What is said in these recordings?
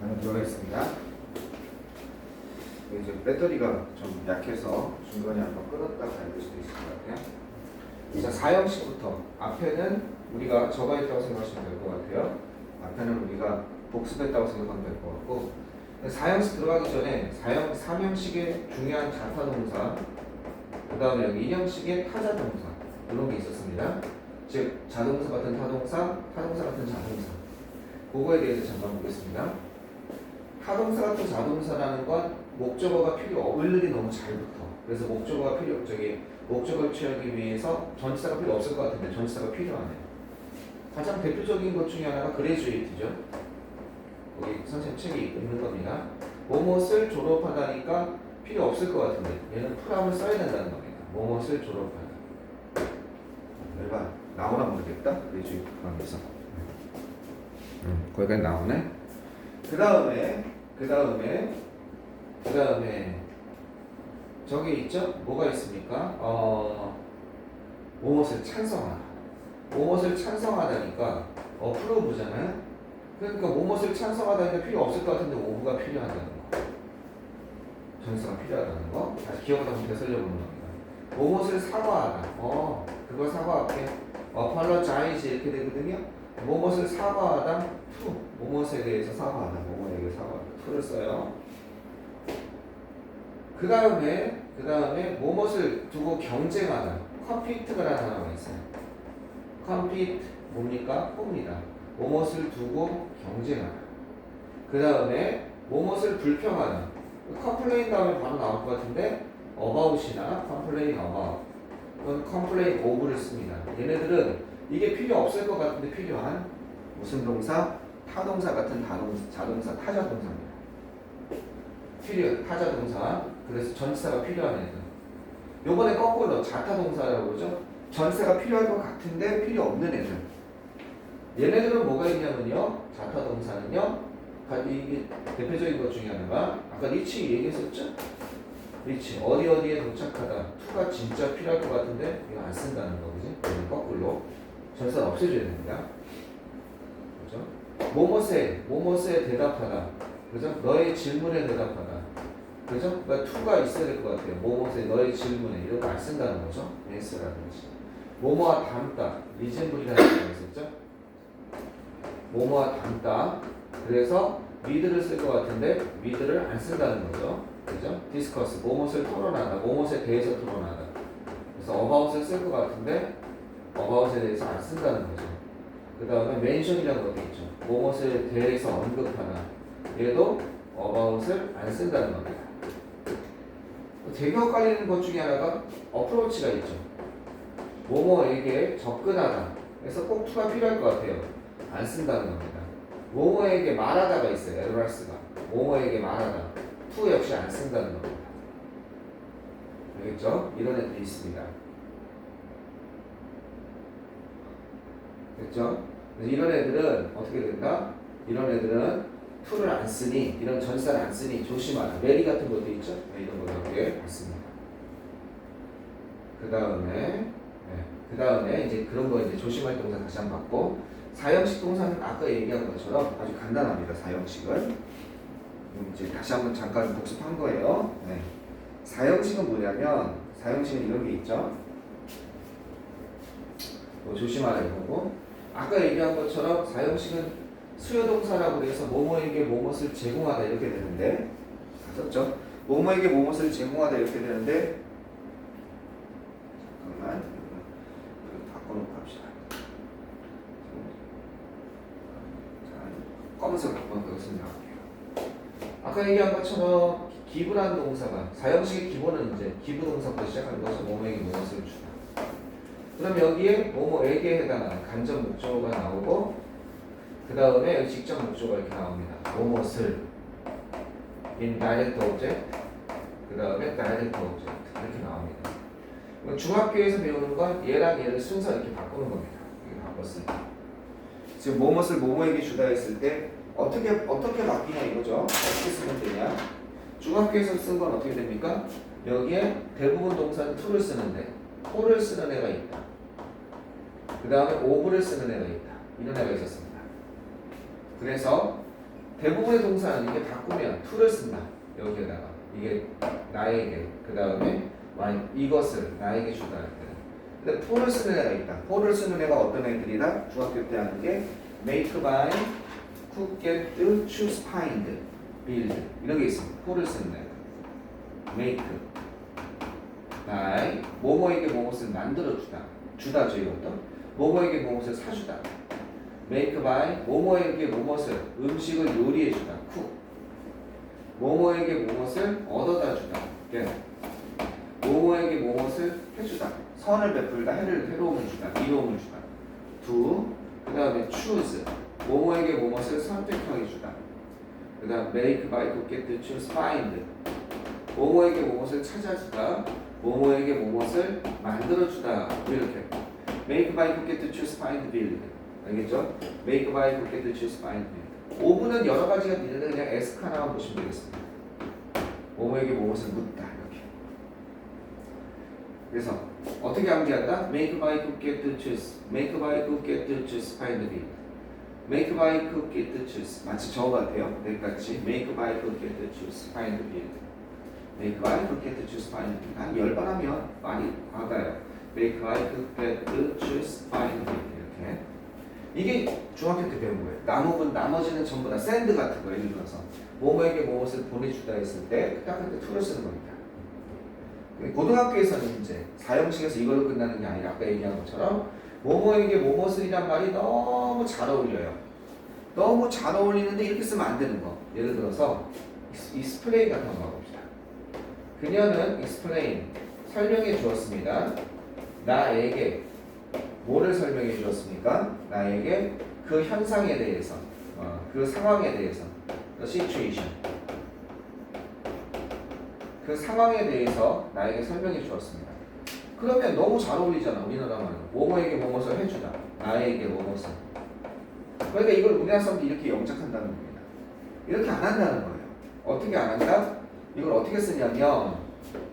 안에 들어가 있습니다. 이제 배터리가 좀 약해서 중간에 한번 끊었다가 될 수도 있을 것 같아요. 자, 4형식부터 앞에는 우리가 적어 있다고 생각하시면 될 것 같아요. 앞에는 우리가 복습했다고 생각하면 될 것 같고, 4형식 들어가기 전에 3형식의 중요한 자타동사, 그 다음에 여기 1형식의 타자동사 이런 게 있었습니다. 즉 자동사 같은 타동사, 타동사 같은 자동사, 그거에 대해서 잠깐 보겠습니다. 타동사 같은 자동사라는 건 목적어가 을들이 너무 잘 붙어. 그래서 목적어를 취하기 위해서 전치사가 필요 없을 것 같은데 전치사가 필요하네. 가장 대표적인 것 중에 하나가 그레주에이트죠. 거기 선생님 책이 있는 겁니다. 뭐뭇을 졸업하다니까 필요 없을 것 같은데 얘는 풀함을 써야 된다는 겁니다. 뭐뭇을 졸업하다. 열반 나오나 모르겠다. 그레주에이트 풀함에서. 거기까지 나오네. 그 다음에 저기 있죠? 뭐가 있습니까? 뭐뭇을 찬성하다. 뭐뭇을 찬성하다니까 어프로브잖아요. 그러니까 뭐뭇을 찬성하다니까 필요 없을 것 같은데 오브가 필요하다는 거. 전사가 필요하다는 거. 다시 기억하다 보니까 설려보는 겁니다. 뭐뭇을 사과하다. 그걸 사과할게. apologize 이렇게 되거든요. 뭐뭇을 사과하다. to. 뭐뭇에 대해서 사과하다. 뭐뭇에게 사과하다. to를 써요. 그 다음에 뭐뭇을 두고 경쟁하다. compete라는 단어가 있어요. compete 뭡니까? 봅니다. 뭐뭇을 두고 경쟁하다. 그 다음에 뭐뭇을 불평하다. complain 다음에 바로 나올 것 같은데 about이나 complain about 그건 complain of를 씁니다. 얘네들은 이게 필요 없을 것 같은데 필요한 무슨 동사? 타동사 같은 자동사, 타자동사입니다. 타자동사. 그래서 전치사가 필요한 애들. 요번에 거꾸로 자타동사라고 그러죠. 전치사가 필요할 것 같은데 필요 없는 애들. 얘네들은 뭐가 있냐면요. 자타동사는요. 이게 대표적인 것 중에 하나가 아까 리치 얘기했었죠. 리치 어디에 도착하다. 투가 진짜 필요할 것 같은데 이거 안 쓴다는 거 그지? 거꾸로 전치사 없애줘야 됩니다. 그죠? 뭐뭇에 대답하다. 그죠? 너의 질문에 대답하다. 그죠? 그러니까 to가 있어야 될 것 같아요. 뭐뭇에 너의 질문에 이런 거 안 쓴다는 거죠. ans라든지. 뭐뭐와 닮다. 리젠블이라는 거 있었죠? 뭐뭐와 닮다. 그래서 with를 쓸 것 같은데 with를 안 쓴다는 거죠. 그죠? discuss. 뭐뭇을 토론하다. 뭐뭇에 대해서 토론하다. 그래서 about을 쓸 것 같은데 about에 대해서 안 쓴다는 거죠. 그 다음에 mention이라는 것도 있죠. 뭐뭇에 대해서 언급하다. 얘도 about을 안 쓴다는 겁니다. 되게 헷갈리는 것 중에 하나가 어프로치가 있죠. 뭐뭐에게 접근하다. 그래서 꼭 to가 필요할 것 같아요. 안 쓴다는 겁니다. 뭐뭐에게 말하다가 있어요. 에드라스가. 뭐뭐에게 말하다. to 역시 안 쓴다는 겁니다. 알겠죠? 이런 애들이 있습니다. 됐죠? 이런 애들은 어떻게 된다? 이런 애들은 to를 안 쓰니, 이런 전사를 안 쓰니 조심하라. 메리 같은 것도 있죠? 이런 거 이렇게 봤습니다. 그 다음에 이제 그런 거 이제 조심할 동사 다시 한번 봤고, 4형식 동사는 아까 얘기한 것처럼 아주 간단합니다. 4형식은 이제 다시 한번 잠깐 복습한 거예요. 4형식은 뭐냐면 4형식은 이런 게 있죠. 조심하라 이거고, 아까 얘기한 것처럼 4형식은 수요동사라고 해서 뭐뭐에게 뭐뭇을 제공하다 이렇게 되는데 봤었죠? 뭐뭐에게 뭐뭇을 제공하다 이렇게 되는데 잠깐만 바꿔놓고 합시다. 자, 검은색으로 바꿔놓고 여기서 나갈게요. 아까 얘기한 것처럼 기부라는 동사가 4형식의 기본은 이제 기부동사부터 시작하는 거죠. 뭐뭐에게 뭐뭇을 주다. 그럼 여기에 뭐뭐에게 해당하는 간접 목적어가 나오고 그 다음에 직접 목적어가 이렇게 나옵니다. 뭐뭇을 indirect object 그 다음에 direct object 이렇게 나옵니다. 중학교에서 배우는 건 얘랑 얘를 순서 이렇게 바꾸는 겁니다. 이렇게 바꿨을 때 지금 뭐뭇을 뭐뭐에게 주다 했을 때 어떻게 바뀌냐 이거죠. 어떻게 쓰면 되냐. 중학교에서 쓴 건 어떻게 됩니까? 여기에 대부분 동사는 to를 쓰는데 to를 쓰는 애가 있다. 그 다음에 over를 쓰는 애가 있다. 이런 애가 있었습니다. 그래서 대부분의 동사는 이게 바꾸면 to를 쓴다. 여기에다가 이게 나에게 그 다음에 이것을 나에게 주다 할 때는. 근데 for를 쓰는 애가 있다. for를 쓰는 애가 어떤 애들이다? 중학교 때 하는 게 make, buy, cook, get, choose, find, build 이런 게 있습니다. for를 쓰는 애가 make, buy 뭐뭐에게 뭐뭇을 만들어주다. 주다죠 이것도. 뭐뭐에게 뭐뭇을 사주다. make, buy 뭐뭐에게 뭐뭇을 음식을 요리해주다. cook 뭐뭐에게 뭐뭇을 얻어다 주다. get 뭐뭐에게 뭐뭇을 해주다. 선을 베풀다. 해로움을 주다. 이로움을 주다. do 그 다음에 choose 뭐뭐에게 뭐뭇을 선택하게 주다. 그 다음 make, buy, cook, get, choose, find 뭐뭐에게 뭐뭇을 찾아주다. 뭐뭐에게 뭐뭇을 만들어주다. 이렇게 make, buy, cook, get, choose, find, build 알겠죠? make, buy, cook, get, choose, find, build 5분은 여러 가지가 있는데 그냥 ask 하나만 보시면 되겠습니다. 뭐뭐에게 뭐뭇을 묻다 이렇게. 그래서 어떻게 암기한다? make, buy, cook, get, choose make, buy, cook, get, choose, find, build make, buy, cook, get, choose 마치 저거 같아요. 내같이 make, buy, cook, get, choose, find, build make, buy, cook, get, choose, find, build 한 10번 하면 많이 받아요. make, buy, cook, get, choose, find, build 이렇게. 이게 중학교 때 배운 거예요. 나머지는 전부 다 샌드 같은 거 예를 들어서 뭐뭐에게 뭐뭇을 보내주다 했을 때 딱 그때 to를 쓰는 겁니다. 고등학교에서는 이제 사형식에서 이걸로 끝나는 게 아니라 아까 얘기한 것처럼 뭐뭐에게 뭐뭇을이란 말이 너무 잘 어울려요. 너무 잘 어울리는데 이렇게 쓰면 안 되는 거. 예를 들어서 explain 같은 거 봅시다. 그녀는 explain 설명해 주었습니다. 나에게 뭐를 설명해 주었습니까? 나에게 그 현상에 대해서, 그 상황에 대해서, the situation. 그 상황에 대해서 나에게 설명해 주었습니다. 그러면 너무 잘 어울리잖아. 우리나라 말은 뭐뭐에게 뭐뭇을 해주다. 나에게 뭐뭇을. 그러니까 이걸 우리나라 사람들이 이렇게 영작한다는 겁니다. 이렇게 안 한다는 거예요. 어떻게 안 한다? 이걸 어떻게 쓰냐면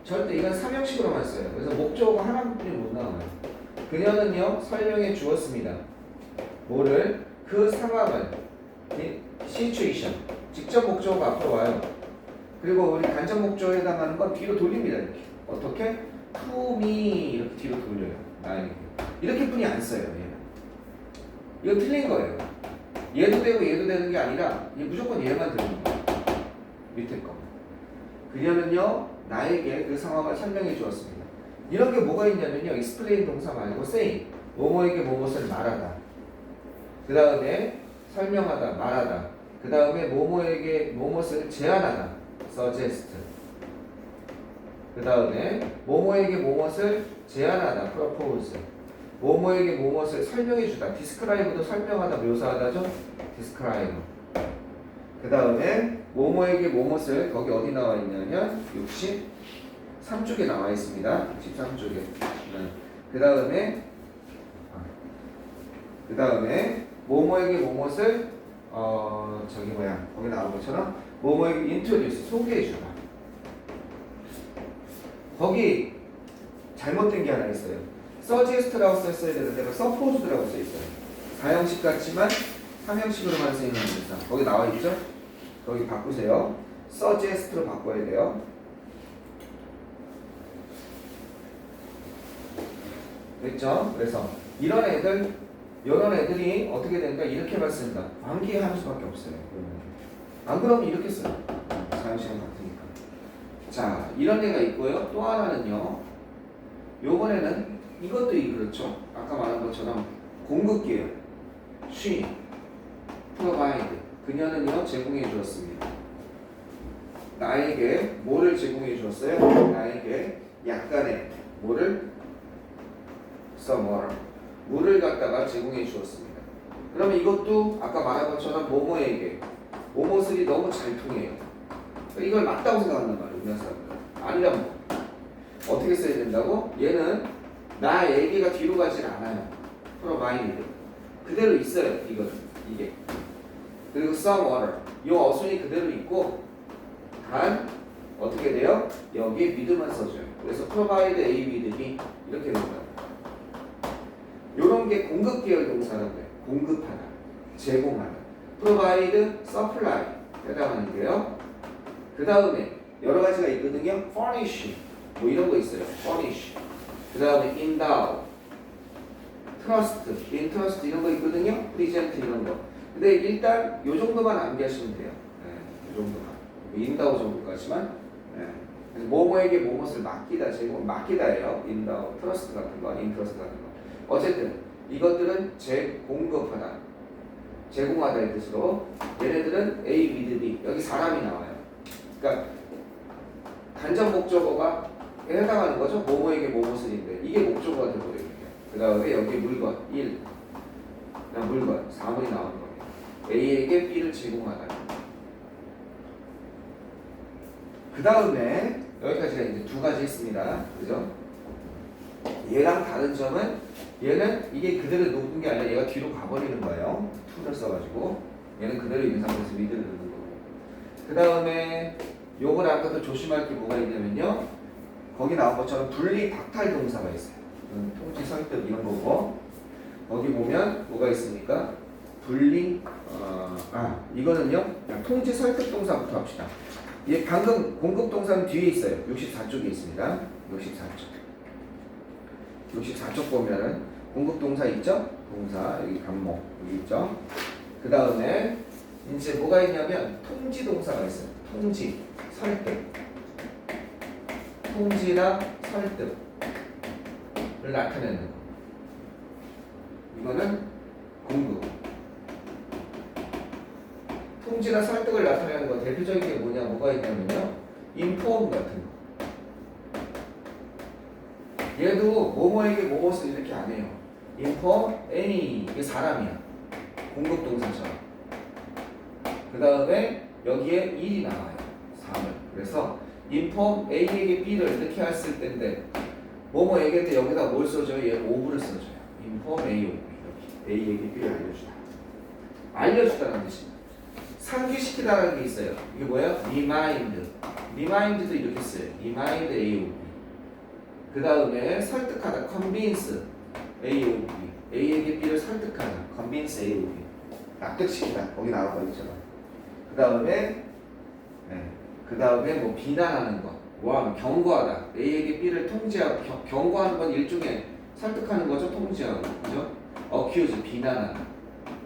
절대 이건 삼형식으로만 써요. 그래서 목적어가 하나뿐이 못 나와요. 그녀는요 설명해 주었습니다. 뭐를? 그 상황을 situation 직접 목적어가 앞으로 와요. 그리고 우리 간접 목적어에 해당하는 건 뒤로 돌립니다. 이렇게 어떻게? to me 이렇게 뒤로 돌려요. 나에게 이렇게 뿐이 안 써요. 얘는 이거 틀린 거예요. 얘도 되고 얘도 되는 게 아니라 얘 무조건 얘만 되는 거예요. 밑에 거. 그녀는요 나에게 그 상황을 설명해 주었습니다. 이런 게 뭐가 있냐면요 explain 동사 말고 say 뭐뭐에게 뭐뭇을 말하다. 그 다음에 설명하다 말하다. 그 다음에 뭐뭐에게 뭐뭇을 제안하다 suggest. 그 다음에 뭐뭐에게 뭐뭇을 제안하다 propose. 뭐뭐에게 뭐뭇을 설명해 주다 describe도 설명하다 묘사하다죠 describe. 그 다음에 뭐뭐에게 뭐뭇을 거기 어디 나와 있냐면 63쪽에 나와 있습니다. 63쪽에. 그 다음에 뭐뭐에게 뭐뭇을 거기 나온 것처럼 뭐뭐에게 introduce 소개해 주다. 거기 잘못된 게 하나 있어요. suggest라고 썼어야 되는데 supposed라고 써 있어요. 4형식 같지만 3형식으로만 쓰이는 겁니다. 거기 나와 있죠? 거기 바꾸세요. suggest로 바꿔야 돼요. 됐죠? 그래서 이런 애들이 어떻게 된다? 이렇게만 쓴다. 암기할 수밖에 없어요. 안 그러면 이렇게 써요. 사용시간 같으니까. 자, 이런 애가 있고요. 또 하나는요. 요번에는 이것도 그렇죠. 아까 말한 것처럼 공급기예요. she, provide. 그녀는요 제공해 주었습니다. 나에게 뭐를 제공해 주었어요? 나에게 약간의 뭐를? some water. 물을 갖다가 제공해 주었습니다. 그러면 이것도 아까 말한 것처럼 뭐뭐에게 뭐뭐들이 너무 잘 통해요. 이걸 맞다고 생각한단 말이에요. 우리나라 사람들. 아니라면 어떻게 써야 된다고? 얘는 나에게가 뒤로 가질 않아요. provide. 그대로 있어요. 이게. 그리고 some water. 이 어순이 그대로 있고 단 어떻게 돼요? 여기에 with만 써줘요. 그래서 provide A with B 이렇게 됩니다. 요런 게 공급 계열 동사라고 해요. 공급하다, 제공하다. provide, supply 해당하는데요. 그 다음에 여러 가지가 있거든요. furnish 뭐 이런 거 있어요. furnish. 그 다음에 endow, trust, entrust 이런 거 있거든요. present 이런 거. 근데 일단 요 정도만 암기하시면 돼요. 요 정도만. endow 정도까지만. 뭐뭐에게 뭐뭇을 맡기다, 제공, 맡기다예요. endow, trust 같은 거, entrust 같은 거. 어쨌든 이것들은 제공급하다, 제공하다의 뜻으로 얘네들은 A with B, 여기 사람이 나와요. 그러니까 간접 목적어가 해당하는 거죠. 뭐뭐에게 뭐뭇을인데 이게 목적어가 되거든요. 그 다음에 여기 물건 1, 그냥 물건 4문이 나오는 거예요. A에게 B를 제공하다. 그 다음에 여기까지가 이제 두 가지 있습니다. 그죠? 얘랑 다른 점은 얘는 이게 그대로 놓은 게 아니라 얘가 뒤로 가버리는 거예요. 툴을 써가지고 얘는 그대로 있는 상태에서 미드를 넣는 거고. 그 다음에 요걸 아까도 조심할 게 뭐가 있냐면요. 거기 나온 것처럼 분리 박탈 동사가 있어요. 통치 설득 이런 거고. 거기 보면 뭐가 있습니까? 분리 이거는요. 그냥 통치 설득 동사부터 합시다. 얘 방금 공급 동사는 뒤에 있어요. 64쪽에 있습니다. 64쪽 보면은 공급 동사 있죠? 동사 여기 감목 여기 있죠? 그 다음에 이제 뭐가 있냐면 통지 동사가 있어요. 통지, 설득, 통지나 설득을 나타내는 거. 이거는 공급. 통지나 설득을 나타내는 거 대표적인 게 뭐가 있냐면요. 인폼 같은 거. 얘도 뭐뭐에게 뭐뭇을 이렇게 안 해요. 인폼 any 이게 사람이야. 공급 동사처럼. 그 다음에 여기에 일이 나와요. 3을. 그래서 인폼 A에게 B를 이렇게 했을 때인데 뭐뭐에게 여기다 뭘 써줘요? 얘 오브를 써줘요. 인폼 A 오브 이렇게 A에게 B를 알려주다. 알려주다라는 뜻입니다. 상기시키다라는 게 있어요. 이게 뭐예요? remind. remind도 이렇게 써요. remind A 오브 B. 그 다음에 설득하다. convince A 오브 B. A에게 B를 설득하다. convince A 오브 B. 납득시키다. 거기 나온 거 있잖아. 그 다음에 뭐 비난하는 거. 경고하다. A에게 B를 통지하고 경고하는 건 일종의 설득하는 거죠. 통지하고. 그죠? accuse 비난하다.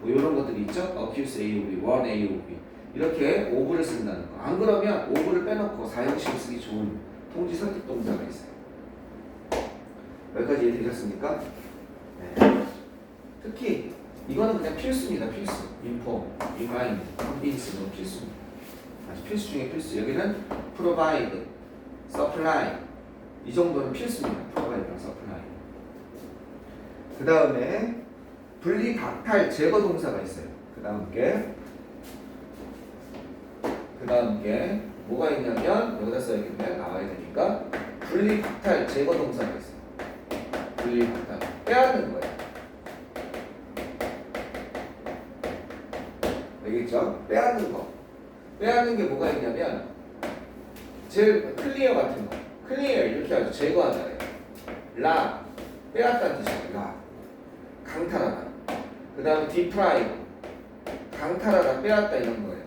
뭐 이런 것들이 있죠. accuse A 오브 B, warn A 오브 B. 이렇게 오브를 쓴다는 거. 안 그러면 오브를 빼놓고 사형식을 쓰기 좋은 통지 설득 동사가 있어요. 여기까지 이해되셨습니까? 네. 특히 이거는 그냥 필수입니다. 필수. inform, remind, convince 는 필수입니다. 아주 필수 중에 필수. 여기는 provide, supply 이 정도는 필수입니다. provide랑 supply. 그 다음에 분리 박탈 제거 동사가 있어요. 그 다음 게 뭐가 있냐면 여기다 써야겠네. 나와야 되니까 분리 박탈 제거 동사가 있어요. 분리 박탈 빼앗는 거예요. 알겠죠? 빼앗는 거. 빼앗는 게 뭐가 있냐면 제일 클리어 같은 거. 클리어 이렇게 하죠. 제거하잖아요. 라 빼앗다는 뜻이에요. 라 강탈하다. 그 다음에 deprive 강탈하다, 빼앗다 이런 거예요.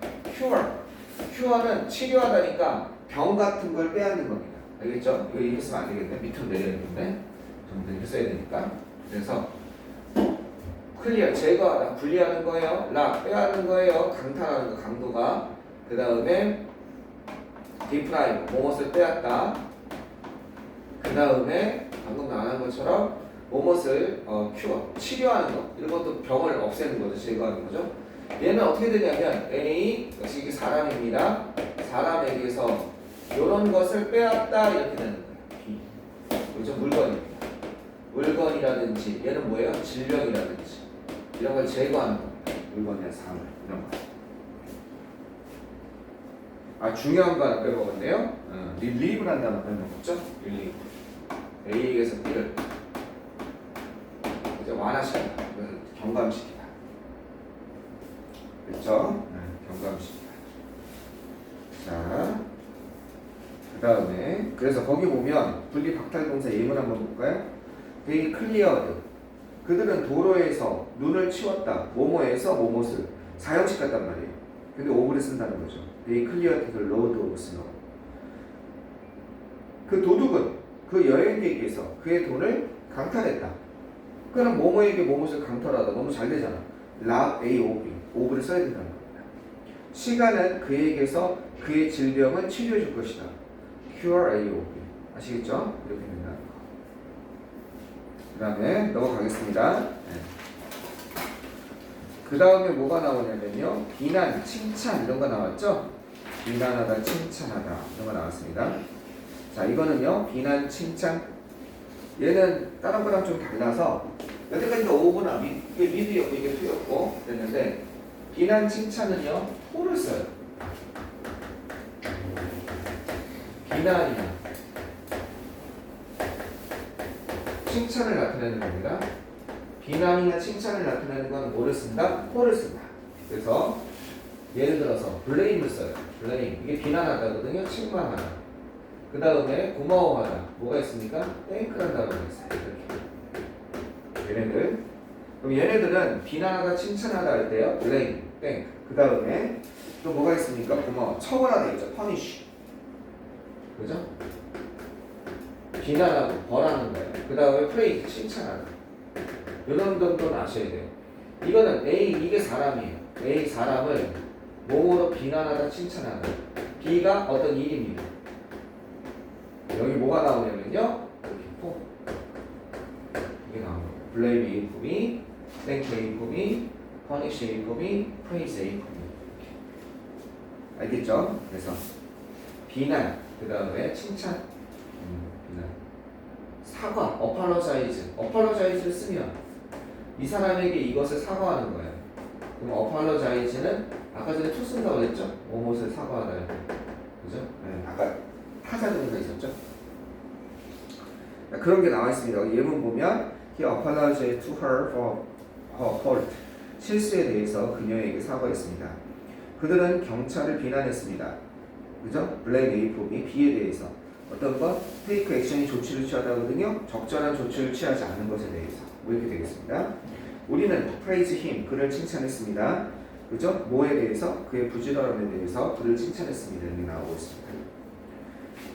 cure는 치료하다니까 병 같은 걸 빼앗는 겁니다. 알겠죠? 이거 이렇게 쓰면 안 되겠네. 밑으로 내려야 되는데 좀 이렇게 써야 되니까. 그래서 클리어 제거하다, 분리하는 거예요. 라 빼앗는 거예요. 강탈하는 거, 강도가. 그 다음에 deprive 뭐뭇을 빼앗다. 그 다음에 방금 나온 것처럼 뭐뭇을 cure 치료하는 거. 이런 것도 병을 없애는 거죠. 제거하는 거죠. 얘는 어떻게 되냐면 A 역시 이게 사람입니다. 사람에게서 이런 것을 빼앗다 이렇게 되는 거예요. B 그렇죠? 물건입니다. 물건이라든지 얘는 뭐예요? 질병이라든지 이런 걸 제거하는 겁니다. 물건이나 사물 이런 거. 중요한 거 하나 빼먹었네요. relieve를 한다는 거 빼먹었죠? relieve A에게서 B를 이제 완화시킨다. 경감시키다. 그렇죠? 경감시키다. 자, 그 다음에 그래서 거기 보면 분리 박탈 동사 예문 한번 볼까요? They cleared. 그들은 도로에서 눈을 치웠다. 뭐뭐에서 뭐뭇을 사형시켰단 말이에요. 근데 오브를 뭐를 쓴다는 거죠? They cleared the road of snow. 그 도둑은 그 여행객에게서 그의 돈을 강탈했다. 그럼 뭐뭐에게 뭐뭇을 강탈하다. 너무 잘 되잖아. rob A O B. 오브를 써야 된다는 겁니다. 시간은 그에게서 그의 질병을 치료해 줄 것이다. cure A O B. 아시겠죠? 이렇게 된다는 거. 그 다음에 넘어가겠습니다. 네. 그 다음에 뭐가 나오냐면요. 비난, 칭찬 이런 거 나왔죠? 비난하다, 칭찬하다 이런 거 나왔습니다. 자, 이거는요. 비난, 칭찬. 얘는 다른 거랑 좀 달라서 여태까지 오브나 미드였고 이게 투였고 그랬는데 비난, 칭찬은요. for를 써요. 비난이나 칭찬을 나타내는 겁니다. 비난이나 칭찬을 나타내는 건 뭐를 쓴다? for를 쓴다. 그래서 예를 들어서 blame을 써요. blame. 이게 비난하다거든요. 책망하다. 그 다음에 고마워하다. 뭐가 있습니까? thank라는 단어가 있어요. 이렇게. 얘네들. 그럼 얘네들은 비난하다, 칭찬하다 할 때요. blame, thank. 그 다음에 또 뭐가 있습니까? 고마워. 처벌하다 있죠. punish. 그죠? 비난하고 벌하는 거예요. 그 다음에 praise, 칭찬하다. 이런 정도는 아셔야 돼요. 이거는 A, 이게 사람이에요. A, 사람을 몸으로 비난하다, 칭찬하다. B가 어떤 일입니다. 여기 뭐가 나오냐면요. 이렇게 포. 이게 나옵니다. blame A for me, thank A for me, punish A for me, praise A for me. 알겠죠? 그래서 비난, 그 다음에 칭찬, 비난. 사과, apologize를 쓰면 이 사람에게 이것을 사과하는 거예요. 그럼 apologize는 아까 전에 to 쓴다고 했죠? 무엇을 사과하다. 그죠? 네, 아까 타자 동사 있었죠? 그런 게 나와 있습니다. 예문 보면 he apologized to her for her fault. 실수에 대해서 그녀에게 사과했습니다. 그들은 경찰을 비난했습니다. 그죠? blame A for B, B에 대해서 어떤 것? take action이 조치를 취하다거든요. 적절한 조치를 취하지 않은 것에 대해서 뭐 이렇게 되겠습니다. 우리는 praise him, 그를 칭찬했습니다. 그죠? 뭐에 대해서? 그의 부지런함에 대해서 그를 칭찬했습니다. 이렇게 나오고 있습니다.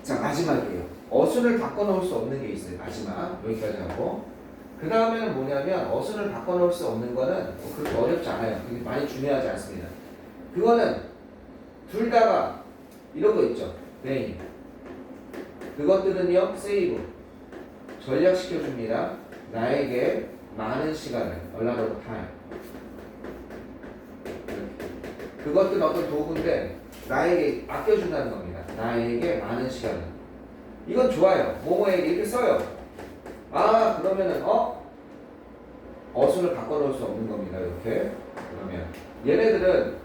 자, 마지막이에요. 어순을 바꿔놓을 수 없는 게 있어요. 마지막 여기까지 하고 그 다음에는 뭐냐면 어순을 바꿔놓을 수 없는 거는 그렇게 어렵지 않아요. 그게 많이 중요하지 않습니다. 그거는 둘 다가 이런 거 있죠. gain. 그것들은요, save. 전략시켜줍니다. 나에게 많은 시간을, a lot of time. 그것들은 어떤 도구인데 나에게 아껴준다는 겁니다. 나에게 많은 시간을. 이건 좋아요. 뭐뭐에게 이렇게 써요. 아, 그러면은 어순을 바꿔놓을 수 없는 겁니다. 이렇게. 그러면 얘네들은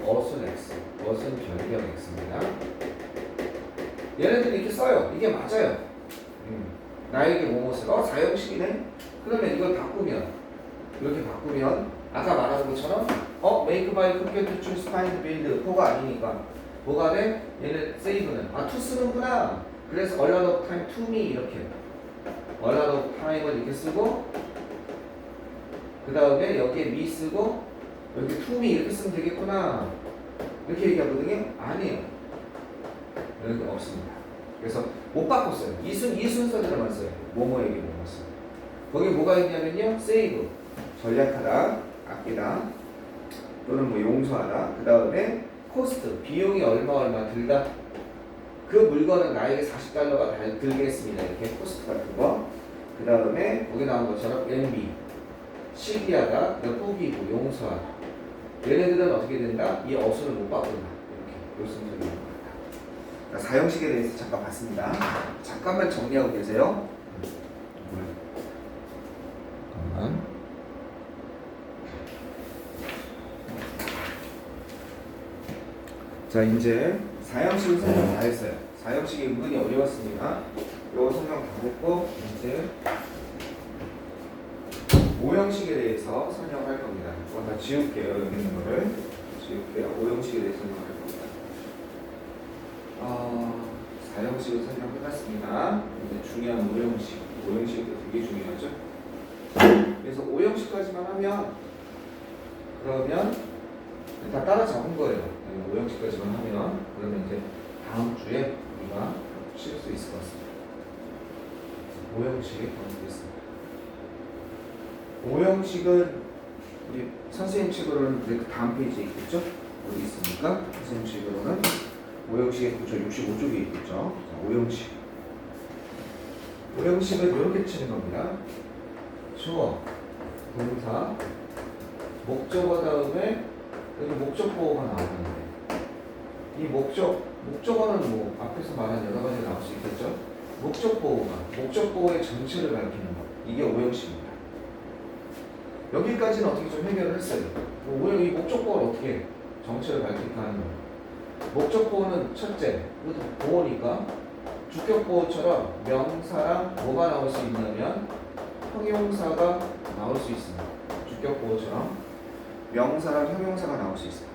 어순 X, 어순 변경 X입니다. 얘네들이 이렇게 써요. 이게 맞아요. 나에게 뭐뭇을 사형식이네? 그러면 이걸 바꾸면 이렇게 바꾸면 아까 말한 것처럼 make by computer choose find build 포가 아니니까 뭐가 돼? 얘는 save는 to 쓰는구나. 그래서 a lot of time to me 이렇게 a lot of time을 이렇게 쓰고 그 다음에 여기에 me 쓰고 여기 to me 이렇게 쓰면 되겠구나 이렇게 얘기하거든요. 아니에요. 이런 게 없습니다. 그래서 못 바꿨어요. 이 순서대로만 써요. 뭐뭐에게 뭐뭐 써요. 거기 뭐가 있냐면요. save 전략하다, 아끼다 또는 뭐 용서하다. 그 다음에 코스트 비용이 얼마 들다. 그 물건은 나에게 $40가 들겠습니다. 이렇게 코스트 같은 거. 그 다음에 거기 나온 것처럼 envy 시기하다, 포기고 용서하다. 얘네들은 어떻게 된다? 이 어순을 못 바꾼다. 이렇게 요 순서로 있는 겁니다. 사형식에 대해서 잠깐 봤습니다. 잠깐만 정리하고 계세요. 잠깐만. 자, 이제 사형식을 설명 다 했어요. 사형식이 은근히 어려웠습니다. 이거 설명 다 했고 이제 오형식에 대해서 설명할 겁니다. 이건 다 지울게요. 여기 있는 거를 지울게요. 오형식에 대해서 설명할 겁니다. 사형식을 설명해봤습니다. 이제 중요한 오형식. 오형식도 되게 중요하죠. 그래서 오형식까지만 하면 그러면 다 따라잡은 거예요. 5형식까지만 하면 그러면 이제 다음 주에 우리가 칠 수 있을 것 같습니다. 5형식에 가보겠습니다. 5형식은 우리 선생님 책으로는 그 다음 페이지에 있겠죠? 어디 있습니까? 선생님 책으로는 5형식의 구조 65쪽에 있겠죠? 자, 5형식. 5형식은 이렇게 치는 겁니다. 주어, 동사, 목적어 다음에 여기 목적보호가 나오는데 이 목적어는 뭐 앞에서 말한 여러 가지가 나올 수 있겠죠? 목적보호의 정체를 밝히는 것. 이게 5형식입니다. 여기까지는 어떻게 좀 해결을 했어요. 이 목적보호를 어떻게 정체를 밝힐까 하는 거예요. 목적보호는 첫째, 이것도 보호니까 주격보호처럼 명사랑 뭐가 나올 수 있냐면 형용사가 나올 수 있습니다. 주격보호처럼 명사랑 형용사가 나올 수 있어요.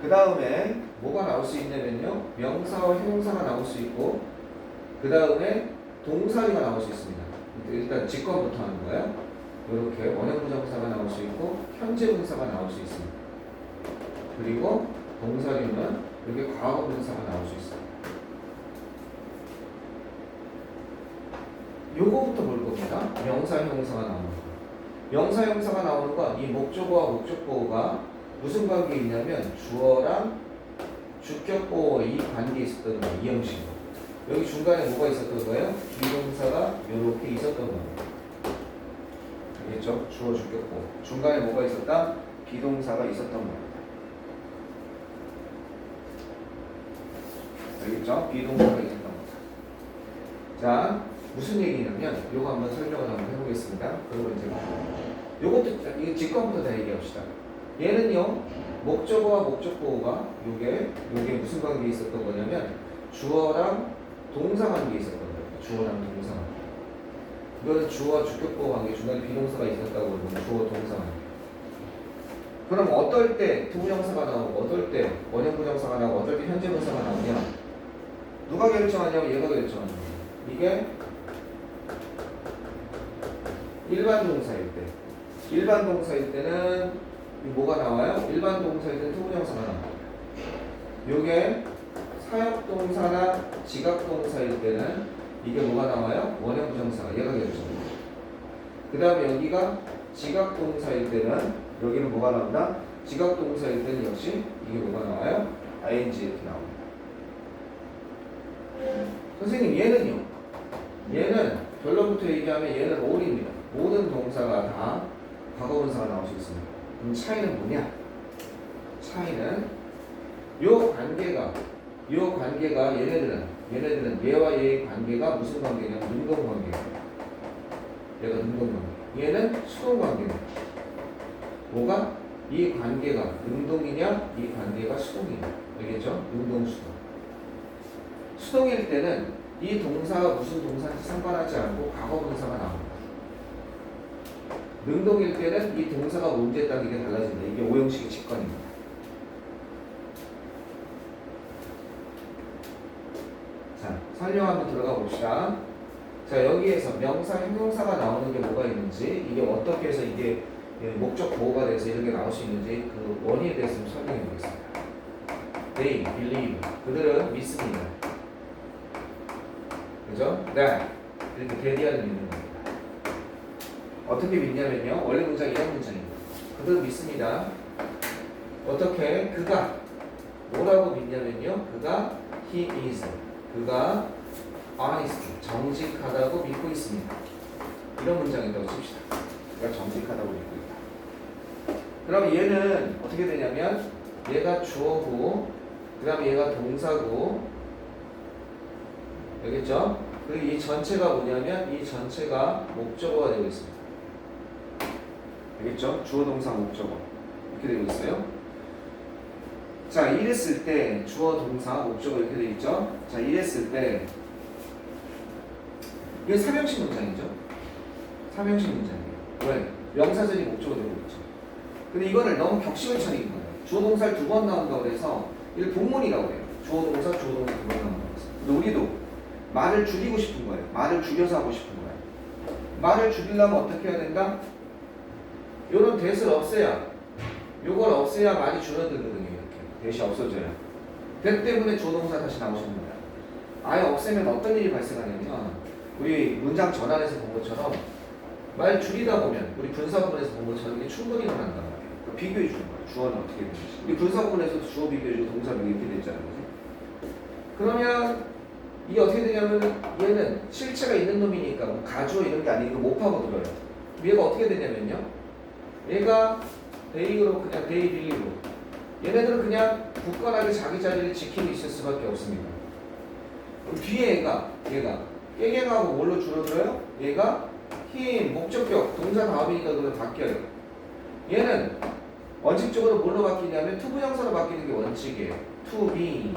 그 다음에 뭐가 나올 수 있냐면요, 명사와 형용사가 나올 수 있고 그 다음에 동사리가 나올 수 있습니다. 일단 직관부터 하는 거예요. 이렇게 원형부정사가 나올 수 있고 현재분사가 나올 수 있습니다. 그리고 동사리는 이렇게 과거분사가 나올 수 있습니다. 요거부터 볼 겁니다. 명사, 형용사가 나오는 거. 명사, 형용사가 나오는 건 이 목적어와 목적보호가 무슨 관계에 있냐면 주어랑 주격보호 이 관계에 있었던 거예요. 이 형식으로. 여기 중간에 뭐가 있었던 거예요? 비동사가 이렇게 있었던 거예요. 알겠죠? 주어, 주격보호. 중간에 뭐가 있었다? 비동사가 있었던 거예요. 알겠죠? 비동사가 있었던 거죠. 자, 무슨 얘기냐면 요거 한번 설명을 한번 해보겠습니다. 그리고 이제 요것도 이거 직관부터 다 얘기합시다. 얘는요, 목적어와 목적보호가 요게 무슨 관계에 있었던 거냐면 주어랑 동사 관계에 있었던 거예요. 주어랑 동사 관계. 이거는 주어와 주격보호 관계, 중간에 비동사가 있었다고 그러면 주어 동사 관계. 그럼 어떨 때 투부정사가 나오고 어떨 때 원형부정사가 나오고 어떨 때 현재분사가 나오냐? 누가 결정하냐면 얘가 결정하는 거예요. 이게 일반 동사일 때. 일반 동사일 때는 뭐가 나와요? 일반 동사일 때는 투부정사가 나와요. 요게 사역동사나 지각동사일 때는 이게 뭐가 나와요? 원형부정사가 얘가 결정해요. 그 다음에 여기가 지각동사일 때는 여기는 뭐가 나온다? 지각동사일 때는 역시 이게 뭐가 나와요? ing 이렇게 나옵니다. 선생님 얘는 결론부터 얘기하면 얘는 all입니다. 모든 동사가 다 과거분사가 나올 수 있습니다. 그럼 차이는 뭐냐? 차이는 요 관계가 얘네들은 얘와 얘의 관계가 무슨 관계냐면 능동관계예요. 얘가 능동관계. 얘는 수동관계입니다. 뭐가? 이 관계가 능동이냐? 이 관계가 수동이냐? 알겠죠? 능동, 수동. 수동일 때는 이 동사가 무슨 동사인지 상관하지 않고 과거분사가 나옵니다. 능동일 때는 이 동사가 뭔지에 따라 이게 달라진다. 이게 5형식의 직관입니다. 자, 설명 한번 들어가 봅시다. 자, 여기에서 명사, 형용사가 나오는 게 뭐가 있는지, 이게 어떻게 해서 이게 목적 보호가 돼서 이렇게 나올 수 있는지 그 원인에 대해서 좀 설명해 보겠습니다. They believe. 그들은 믿습니다. 그죠? 네. 이렇게 대리하는 믿는 겁니다. 어떻게 믿냐면요. 원래 문장이 이런 문장입니다. 그들은 믿습니다. 어떻게? 그가 뭐라고 믿냐면요. 그가 he is. 그가 honest. 정직하다고 믿고 있습니다. 이런 문장이라고 칩시다. 그가 정직하다고 믿고 있다. 그럼 얘는 어떻게 되냐면 얘가 주어고 그 다음에 얘가 동사고 알겠죠? 그리고 이 전체가 뭐냐면 이 전체가 목적어가 되고 있습니다. 알겠죠? 주어, 동사, 목적어 이렇게 되고 있어요. 자, 이랬을 때 주어, 동사, 목적어 이렇게 되어 있죠? 자, 이랬을 때 이게 3형식 문장이죠? 3형식 문장이에요. 왜? 명사절이 목적어 되고 있죠. 근데 이거를 너무 격식을 차리는 거예요. 주어, 동사를 2번 나온다고 해서 이걸 본문이라고 해요. 주어, 동사, 주어, 동사 2번 나온다고 해서. 근데 우리도 말을 줄이고 싶은 거예요. 말을 줄여서 하고 싶은 거예요. 말을 줄이려면 어떻게 해야 된다? 요런 that을 없애야, 요걸 없애야 많이 줄어들거든요. 이렇게 that이 없어져야. that 때문에 주어 동사 다시 나오셨습니다. 아예 없애면 어떤 일이 발생하냐면 우리 문장 전환에서 본 것처럼 말 줄이다 보면 우리 분사구문에서 본 것처럼 이게 충분히 일어난단 말이에요. 그러니까 비교해 주는 거예요. 주어는 어떻게 되는지. 우리 분사구문에서도 주어 비교해주고 동사 비교 이렇게 됐잖아요. 그러면 이게 어떻게 되냐면 얘는 실체가 있는 놈이니까 뭐 가주어 이런 게 아니고 못 파고들어요. 얘가 어떻게 되냐면요. 얘가 데이로 그냥 데이 빌리로 얘네들은 그냥 굳건하게 자기 자리를 지키고 있을 수밖에 없습니다. 그럼 뒤에 얘가 깨갱하고 뭘로 줄어들어요? 얘가 힘, 목적격, 동사 다음이니까 그걸 바뀌어요. 얘는 원칙적으로 뭘로 바뀌냐면 투부정사로 바뀌는 게 원칙이에요. to be.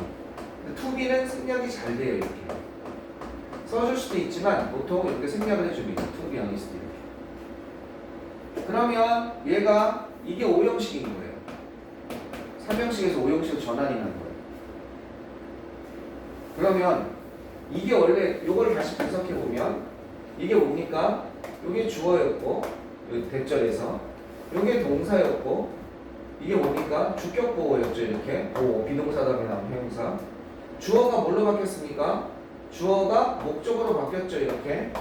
to be는 생략이 잘 돼요. 이렇게 써줄 수도 있지만 보통 이렇게 생략을 해줍니다. to be honest 이렇게. 그러면 얘가 이게 5형식인 거예요. 3형식에서 5형식으로 전환이 난 거예요. 그러면 이게 원래 요걸 다시 분석해 보면 이게 뭡니까? 요게 주어였고 요 대절에서 요게 동사였고 이게 뭡니까? 주격보호였죠. 이렇게 보호 비동사 다음에 나온 형용사. 주어가 뭘로 바뀌었습니까? 주어가 목적어로 바뀌었죠. 이렇게.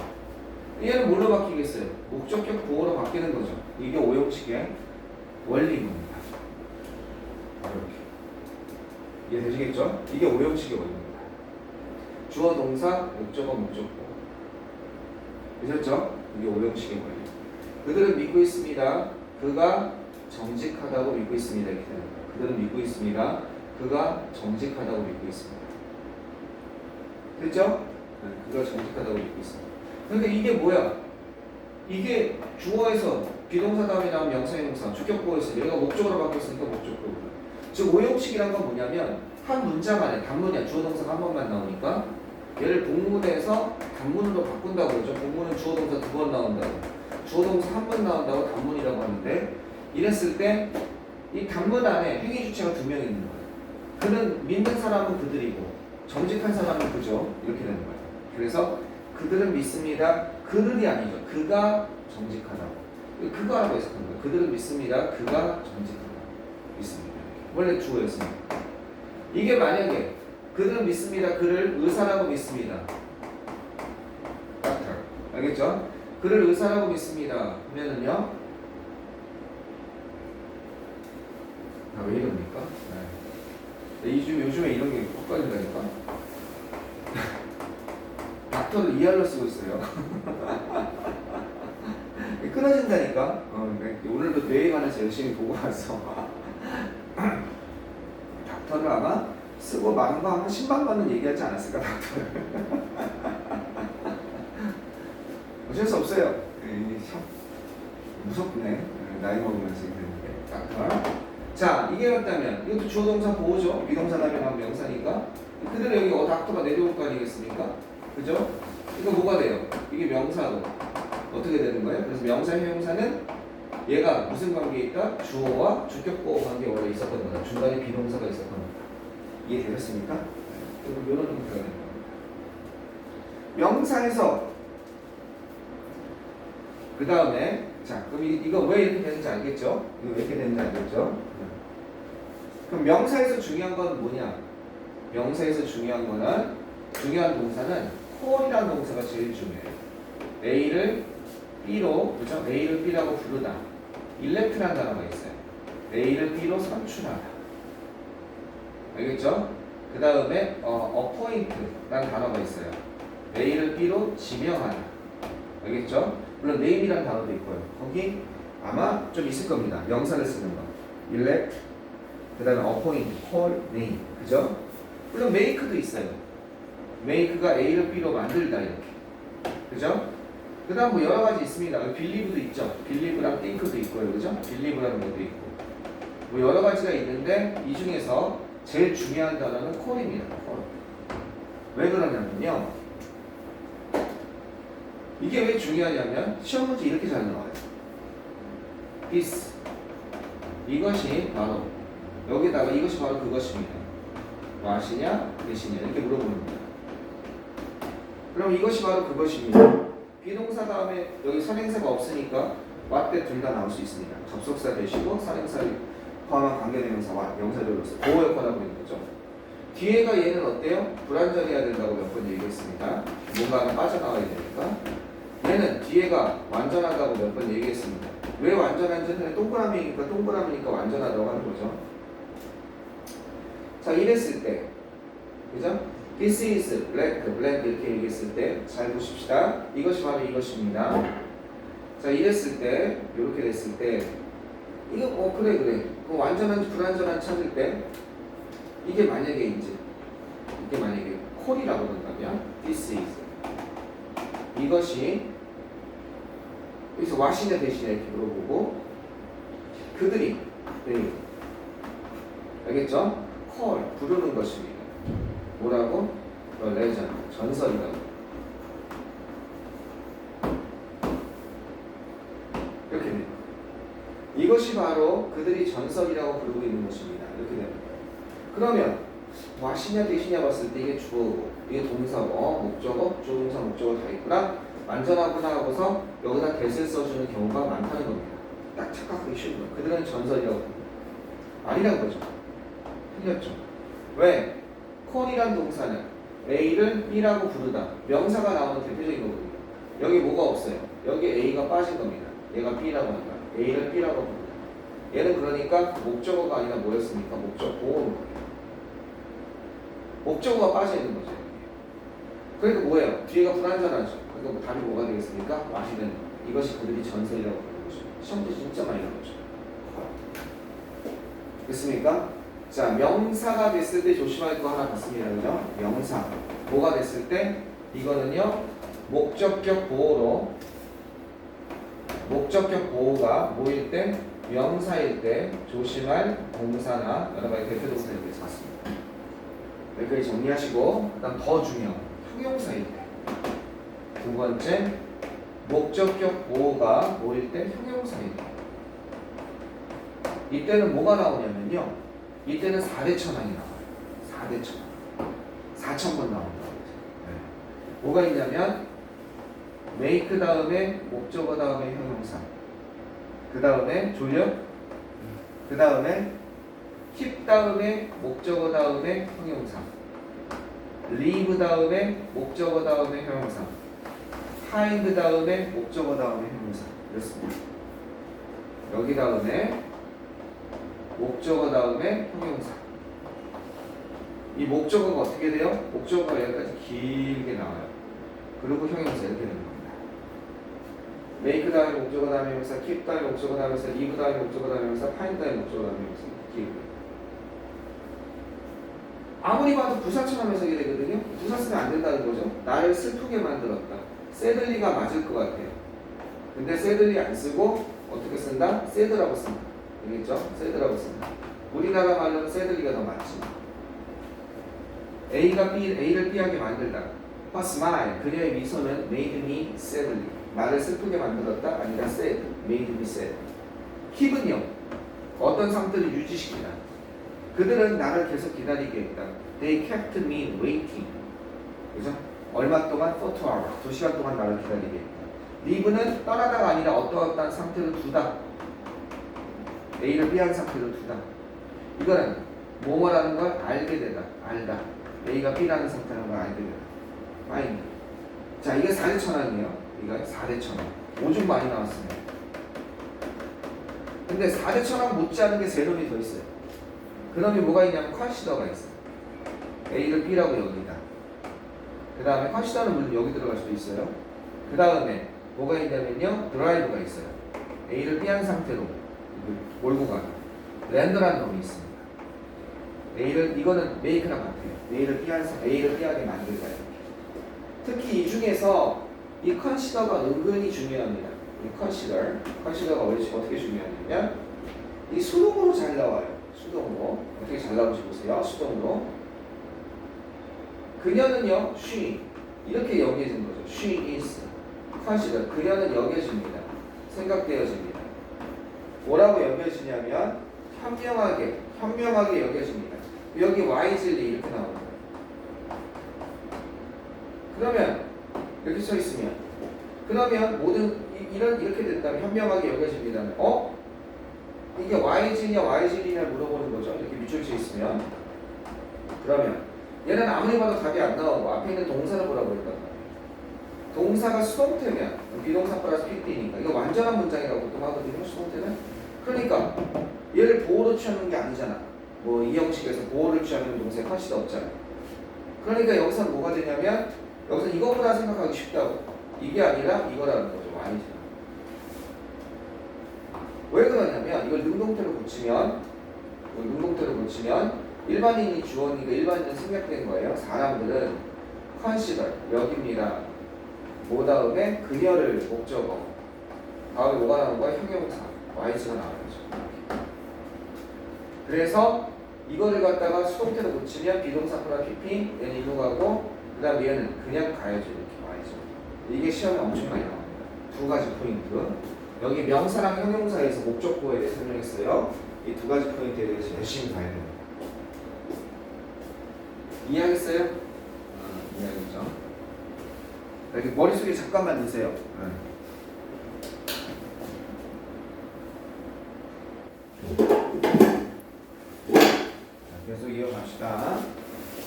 얘는 뭘로 바뀌겠어요? 목적격 보호로 바뀌는 거죠. 이게 5형식의 원리입니다. 이렇게. 이해되시겠죠? 이게 5형식의 원리입니다. 주어, 동사, 목적어, 목적보. 되셨죠? 이게 5형식의 원리. 그들은 믿고 있습니다. 그가 정직하다고 믿고 있습니다. 이렇게 되는 거예요. 그들은 믿고 있습니다. 그가 정직하다고 믿고 있습니다. 됐죠? 그가 정직하다고 믿고 있습니다. 그러니까 이게 뭐야? 이게 주어에서 비동사 다음에 나온 명사형용사, 주격보호에서 얘가 목적어로 바뀌었으니까 목적보. 즉 5형식이란 건 뭐냐면 한 문장 안에 단문이야. 주어 동사가 한 번만 나오니까 얘를 복문에서 단문으로 바꾼다고 그러죠. 복문은 주어 동사 2번 나온다고. 주어 동사 한 번 나온다고 단문이라고 하는데 이랬을 때 이 단문 안에 행위 주체가 2명 있는 거예요. 그는 믿는 사람은 그들이고 정직한 사람은 그죠. 이렇게 되는 거예요. 그래서 그들은 믿습니다. 그들이 아니죠. 그가 정직하다고. 그가라고 해석한 거예요. 그들은 믿습니다. 그가 정직하다고 믿습니다. 원래 주어였습니다. 이게 만약에 그들은 믿습니다. 그를 의사라고 믿습니다. 같아. 알겠죠? 그를 의사라고 믿습니다. 그러면은요. 왜 이럽니까? 네. 요즘에 이런 게 헷갈린다니까. 닥터를 이알로 쓰고 있어요. 끊어진다니까. 오늘도 뇌에 관해서 열심히 보고 와서 닥터를 아마 쓰고 많은 거 한 10만 번은 얘기하지 않았을까 닥터를. 어쩔 수 없어요. 참 무섭네. 나이 먹으면서 이러는데 닥터. 자, 이게 맞다면 이것도 주어 동사 보호죠. 비동사 다음에 나온 명사니까 그대로 여기 닥터가 내려올 거 아니겠습니까? 그죠? 이거 뭐가 돼요? 이게 명사로 어떻게 되는 거예요? 그래서 명사 형용사는 얘가 무슨 관계에 있다? 주어와 주격보호 관계에 원래 있었던 거다. 중간에 비동사가 있었던 거다. 이해되셨습니까? 그리고 이런 형태가 되는 겁니다. 명사에서 그 다음에 자, 그럼 이거 왜 이렇게 되는지 알겠죠? 이거 왜 이렇게 되는지 알겠죠? 그럼 명사에서 중요한 건 뭐냐? 명사에서 중요한 동사는 call이라는 동사가 제일 중요해요. A를 B로, 그죠? A를 B라고 부르다. elect라는 단어가 있어요. A를 B로 선출하다. 알겠죠? 그 다음에 appoint라는 단어가 있어요. A를 B로 지명하다. 알겠죠? 물론 name이라는 단어도 있고요. 거기 아마 좀 있을 겁니다. 명사를 쓰는 거. elect, 그 다음에 appoint, call, name. 그죠? 물론 make도 있어요. make가 A를 B로 만들다 이렇게. 그죠? 그 다음 뭐 여러 가지 있습니다. believe도 있죠. believe랑 think도 있고요. 그죠? believe라는 것도 있고. 뭐 여러 가지가 있는데 이 중에서 제일 중요한 단어는 call입니다. call. 왜 그러냐면요. 이게 왜 중요하냐면 시험 문제 이렇게 잘 나와요. this. 이것이 바로 여기다가 이것이 바로 그것입니다. 무엇이냐? 무엇이냐? 이렇게 물어보는 거예요. 그럼 이것이 바로 그것입니다. 비동사 다음에 여기 선행사가 없으니까 what 때 둘 다 나올 수 있습니다. 접속사 대시고 사행사를 포함한 관계대명사와 명사절로서 보호 역할을 하고 있는 거죠. 뒤에가 얘는 어때요? 불완전해야 된다고 몇 번 얘기했습니다. 뭔가 하나 빠져나와야 되니까. 얘는 뒤에가 완전하다고 몇 번 얘기했습니다. 왜 완전한지는 동그라미니까 완전하다고 하는 거죠. 자, 이랬을 때, 그죠? This is black 이렇게 얘기했을 때 잘 보십시다. 이것이 바로 이것입니다. 자, 이랬을 때, 이렇게 됐을 때, 이거 그래. 그 완전한지 불완전한지 찾을 때, 이게 만약에 콜이라고 그런다면, this is 이것이 여기서 what이냐 대신에 이렇게 물어보고 그들이 알겠죠? call 부르는 것입니다. 뭐라고? legend 전설이라고. 이렇게 됩니다. 이것이 바로 그들이 전설이라고 부르고 있는 것입니다. 이렇게 됩니다. 그러면 what이냐 대신이냐 봤을 때 이게 주어고 이게 동사고 목적어, 조동사, 목적어 다 있구나. 완전하구나 하고서 여기다 that을 써주는 경우가 많다는 겁니다. 딱 착각하기 쉬운 거예요. 그들은 전설이라고 부릅니다. 아니라는 거죠. 틀렸죠. 왜? 콜이란 동사는 A를 B라고 부르다. 명사가 나오는 대표적인 거거든요. 여기 뭐가 없어요. 여기 A가 빠진 겁니다. 얘가 B라고 한다. A를 B라고 부르다. 얘는 그러니까 목적어가 아니라 뭐였습니까? 목적보호인 거예요. 목적어가 빠져 있는 거죠. 그러니까 뭐예요? 뒤에가 불완전하죠. 그러니까 뭐 답이 뭐가 되겠습니까? 와시는 이것이 그들이 전설이라고 부르는 거죠. 시험도 진짜 많이 나오죠. 됐습니까? 자, 명사가 됐을 때 조심할 거 하나 봤습니다. 그죠? 명사. 뭐가 됐을 때? 이거는요, 목적격 보호가 뭐일 때? 명사일 때 조심할 동사나 여러 가지 대표 동사에 대해서 봤습니다. 여기까지 정리하시고, 그다음 더 중요한 형용사일 때. 두 번째, 목적격 보호가 뭐일 때? 형용사일 때. 이때는 뭐가 나오냐면요. 이때는 4대 천왕이 나와요. 4대 천왕. 4,000번 나온다고. 네. 뭐가 있냐면 make 다음에 목적어 다음에 형용사. 그 다음에 졸려? 그 다음에 keep 다음에 목적어 다음에 형용사. leave 다음에 목적어 다음에 형용사. find 다음에 목적어 다음에 형용사. 이렇습니다. 여기 다음에 목적어 다음에 형용사. 이 목적어가 어떻게 돼요? 목적어가 여기까지 길게 나와요. 그리고 형용사 이렇게 되는 겁니다. make 다음에 목적어 다음에 형용사, keep 다음에 목적어 다음에 형용사, leave 다음에 목적어 다음에 형용사, find 다음에 목적어 다음에 형용사. 길게. 아무리 봐도 부사처럼 해석이 되거든요. 부사 쓰면 안 된다는 거죠. 나를 슬프게 만들었다. 새들리가 맞을 것 같아요. 근데 새들리 안 쓰고 어떻게 쓴다? 새드라고 씁니다. 알겠죠? 새드라고 씁니다. 우리나라 말로는 새들리가 더 맞지. A를 B하게 만들다. Her smile, 그녀의 미소는 made me sadly. 나를 슬프게 만들었다. 아니라 sad, made me sad. keep은요, 어떤 상태를 유지시키다. 그들은 나를 계속 기다리게 했다. They kept me waiting. 그죠? 얼마 동안? For 2 hours. 2시간 동안 나를 기다리게 했다. leave는 떠나다가 아니라 어떠한 상태를 두다. A를 B한 상태로 두다. 이거는 뭐뭐라는 걸 알게 되다. 알다. A가 B라는 상태라는 걸 알게 되다. find. 자, 이게 4대 천왕이에요. 이거 4대 천왕. 오줌 많이 나왔습니다. 근데 4대 천왕 못지않은 게 3놈이 더 있어요. 그 놈이 뭐가 있냐면 컨시더가 있어요. A를 B라고 여기다. 그 다음에 컨시더는 물론 여기 들어갈 수도 있어요. 그 다음에 뭐가 있냐면요, 드라이브가 있어요. A를 B한 상태로 몰고 가는 랜더라는 놈이 있습니다. 이거는 make랑 같아요. A를 B하게 만들다. 특히 이 중에서 이 consider가 은근히 중요합니다. 이 consider가 어떻게 중요하냐면 이 수동으로 잘 나와요. 수동으로 어떻게 잘 나오는지 보세요. 수동으로 그녀는요, she 이렇게 여겨진 거죠. She is consider. 그녀는 여겨집니다. 생각되어집니다. 뭐라고 여겨지냐면 현명하게 여겨집니다. 여기 wisely 이렇게 나옵니다. 그러면 이렇게 써 있으면 그러면 모든 이렇게 된다면 현명하게 여겨집니다면 이게 YG냐 YG냐 물어보는 거죠. 이렇게 밑줄쳐 있으면 그러면 얘는 아무리 봐도 답이 안 나오고 앞에 있는 동사를 보라고 했단 말이에요. 동사가 수동태면 비동사 플러스 PP니까 이거 완전한 문장이라고 보통 하거든요. 수동태는. 그러니까 얘를 보호로 취하는 게 아니잖아. 뭐 이 형식에서 보호를 취하는 동사에 컷이 없잖아. 그러니까 여기서 뭐가 되냐면 여기서 이거보다 생각하기 쉽다고. 이게 아니라 이거라는 거죠. YG. 왜 그러냐면 이걸 능동태로 고치면 일반인이 주어니까 일반인은 생략된 거예요. 사람들은 컨시더 여깁니다. 뭐 다음에 그녀를 목적어 다음에 뭐가 나오는 거야? 형용사 YG가 나와야죠. 그래서 이거를 갖다가 수동태로 고치면 비동사 플러스 PP 얘는 이로 가고 그 다음 얘는 그냥 가야죠. 이렇게 YG. 이게 시험에 엄청 많이 나옵니다. 두 가지 포인트. 여기 명사랑 형용사에서 목적보에 대해 설명했어요. 이 두 가지 포인트에 대해서 열심히 봐야 됩니다. 이해하겠어요? 이해하겠죠? 여기 머릿속에 잠깐만 넣으세요. 계속 이어갑시다.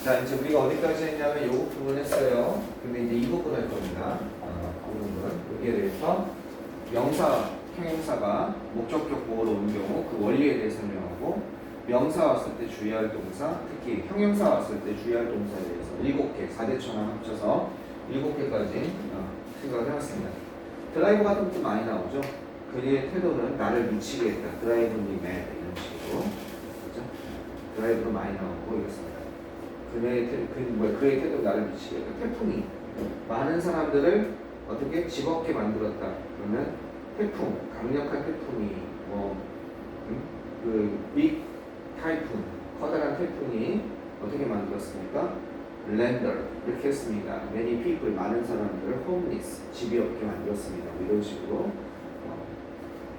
자, 이제 우리가 어디까지 했냐면 요 부분 했어요. 근데 이제 이 부분 할 겁니다. 이 부분. 여기에 대해서 명사, 형용사가 목적격 보호로 오는 경우 그 원리에 대해 설명하고 명사 왔을 때 주의할 동사, 특히 형용사 왔을 때 주의할 동사에 대해서 7개, 4대천왕 합쳐서 7개까지 생각을 해봤습니다. 드라이브 같은 것도 많이 나오죠. 그의 태도는 나를 미치게 했다. 드라이브니 매드 이런 식으로. 그렇죠? 드라이브도 많이 나오고 이렇습니다. 그의 태도는 나를 미치게 했다. 태풍이 많은 사람들을 어떻게 집없게 만들었다. 그러면 태풍, 강력한 태풍이 빅 타이푼, 커다란 태풍이 어떻게 만들었습니까? 랜더 이렇게 했습니다. Many people, 많은 사람들을 homeless, 집이 없게 만들었습니다. 이런 식으로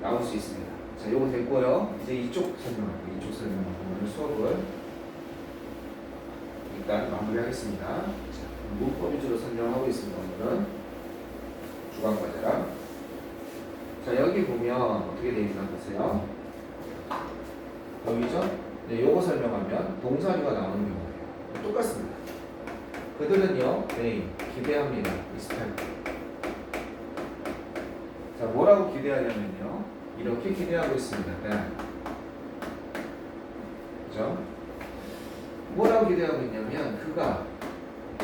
나올 수 있습니다. 자, 요거 됐고요. 이제 이쪽 설명할게요. 이쪽 설명하고 오늘 수업을 일단 마무리하겠습니다. 자, 문법 위주로 설명하고 있습니다. 오늘은 주간과제랑. 자, 여기 보면 어떻게 되어 있나 보세요. 여기죠? 네, 요거 설명하면 동사류가 나오는 경우예요. 똑같습니다. 그들은요, 네, 기대합니다. expect. 자, 뭐라고 기대하냐면요, 이렇게 기대하고 있습니다. 네. 그죠? 뭐라고 기대하고 있냐면, 그가,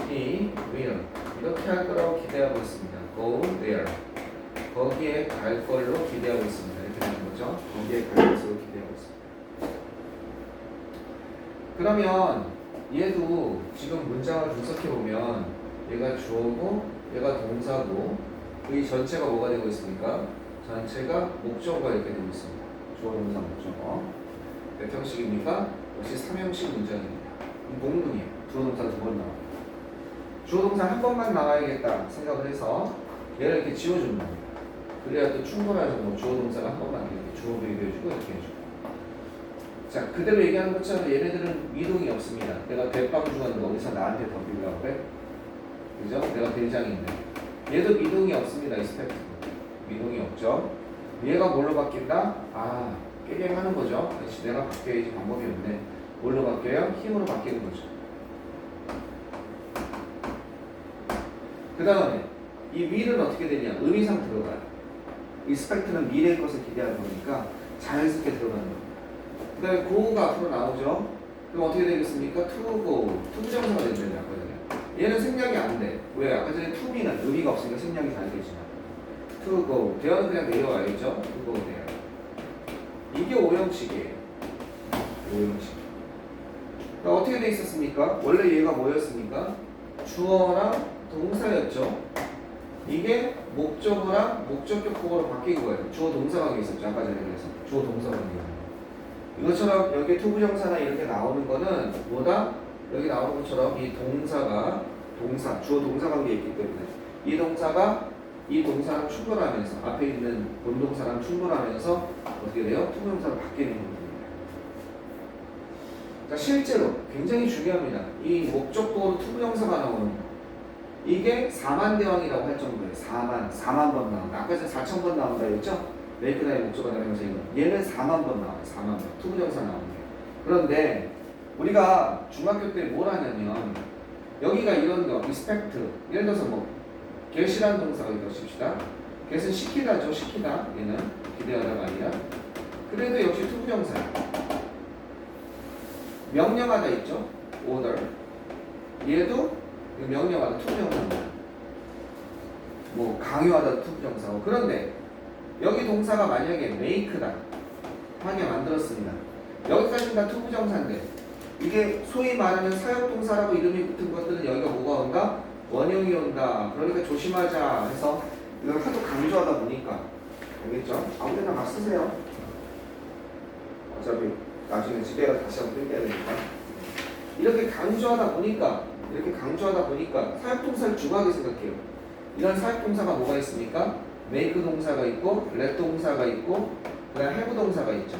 he will, 이렇게 할 거라고 기대하고 있습니다. go there. 거기에 갈 걸로 기대하고 있습니다. 이렇게 되는 거죠. 거기에 갈 것으로 기대하고 있습니다. 그러면 얘도 지금 문장을 분석해보면 얘가 주어고 얘가 동사고 이 전체가 뭐가 되고 있습니까? 전체가 목적어가 이렇게 되고 있습니다. 주어, 동사, 목적어. 몇 형식입니까? 역시 3형식 문장입니다. 복문이에요. 주어, 동사 두 번 나와요. 주어, 동사 한 번만 나와야겠다 생각을 해서 얘를 이렇게 지워주는 겁니다. 그래야 또 충분한 정도 주어, 동사가 한 번만 이렇게 주어도 얘기해주고 이렇게 해주고. 자, 그대로 얘기하는 것처럼 얘네들은 미동이 없습니다. 내가 대빵 주었는데 어디서 나한테 덤비려고 그래? 그죠? 내가 대장인데. 얘도 미동이 없습니다. expect. 미동이 없죠. 얘가 뭘로 바뀐다? 깨갱하는 거죠. 그렇지, 내가 바뀌어야지 방법이 없네. 뭘로 바뀌어요? 힘으로 바뀌는 거죠. 그 다음에 이 will은 어떻게 되냐? 의미상 들어가요. expect는 미래의 것을 기대하는 거니까 자연스럽게 들어가는 겁니다. 그 다음에 go가 앞으로 나오죠. 그럼 어떻게 되겠습니까? to go. 투부정사가 된다는 거잖아요. 얘는 생략이 안 돼. 왜? 아까 전에 to be는 의미가 없으니까 생략이 잘 되지만 to go. 대어는 그냥 내려와야죠. to go there. 이게 5형식이에요. 5형식. 그러니까 어떻게 돼 있었습니까? 원래 얘가 뭐였습니까? 주어랑 동사였죠. 이게 목적어랑 목적격 보고로 바뀐 거예요. 주어 동사관계 있었죠. 아까 전에 그래서 주어 동사관계. 이것처럼 여기 투부정사나 이렇게 나오는 거는 뭐다? 여기 나오는 것처럼 이 동사가 동사, 주어 동사관계에 있기 때문에 이 동사가 이 동사랑 충돌하면서 앞에 있는 본동사랑 충돌하면서 어떻게 돼요? 투부정사로 바뀌는 겁니다. 자, 실제로 굉장히 중요합니다. 이 목적보호로 투부정사가 나오는 거. 이게 4만 대왕이라고 할 정도예요. 4만 번 나온다. 아까 전에 4천 번 나온다 했죠? 메이크 다음에 목적어 다음에 형사 이거. 얘는 4만 번 나와요. 4만 번. 투부정사 나오는 게. 그런데 우리가 중학교 때 뭘 하냐면 여기가 이런 거, respect. 예를 들어서 뭐 get이라는 동사가 있다고 칩시다. get은 시키다죠. 시키다. 얘는 기대하다가 아니라. 그래도 역시 투부정사야. 명령하다 있죠? order. 얘도 명령하다 투부정사입니다. 뭐 강요하다 투부정사고. 그런데 여기 동사가 만약에 make다 하게 만들었습니다. 여기까지는 다 투부정사인데 이게 소위 말하는 사역동사라고 이름이 붙은 것들은 여기가 뭐가 온다? 원형이 온다. 그러니까 조심하자 해서 이걸 하도 강조하다 보니까 알겠죠? 아무데나 막 쓰세요. 어차피 나중에 집에 가서 다시 한번 뜯겨야 되니까. 이렇게 강조하다 보니까 사역동사를 중요하게 생각해요. 이런 사역동사가 뭐가 있습니까? make 동사가 있고 let 동사가 있고 그다음 have 동사가 있죠.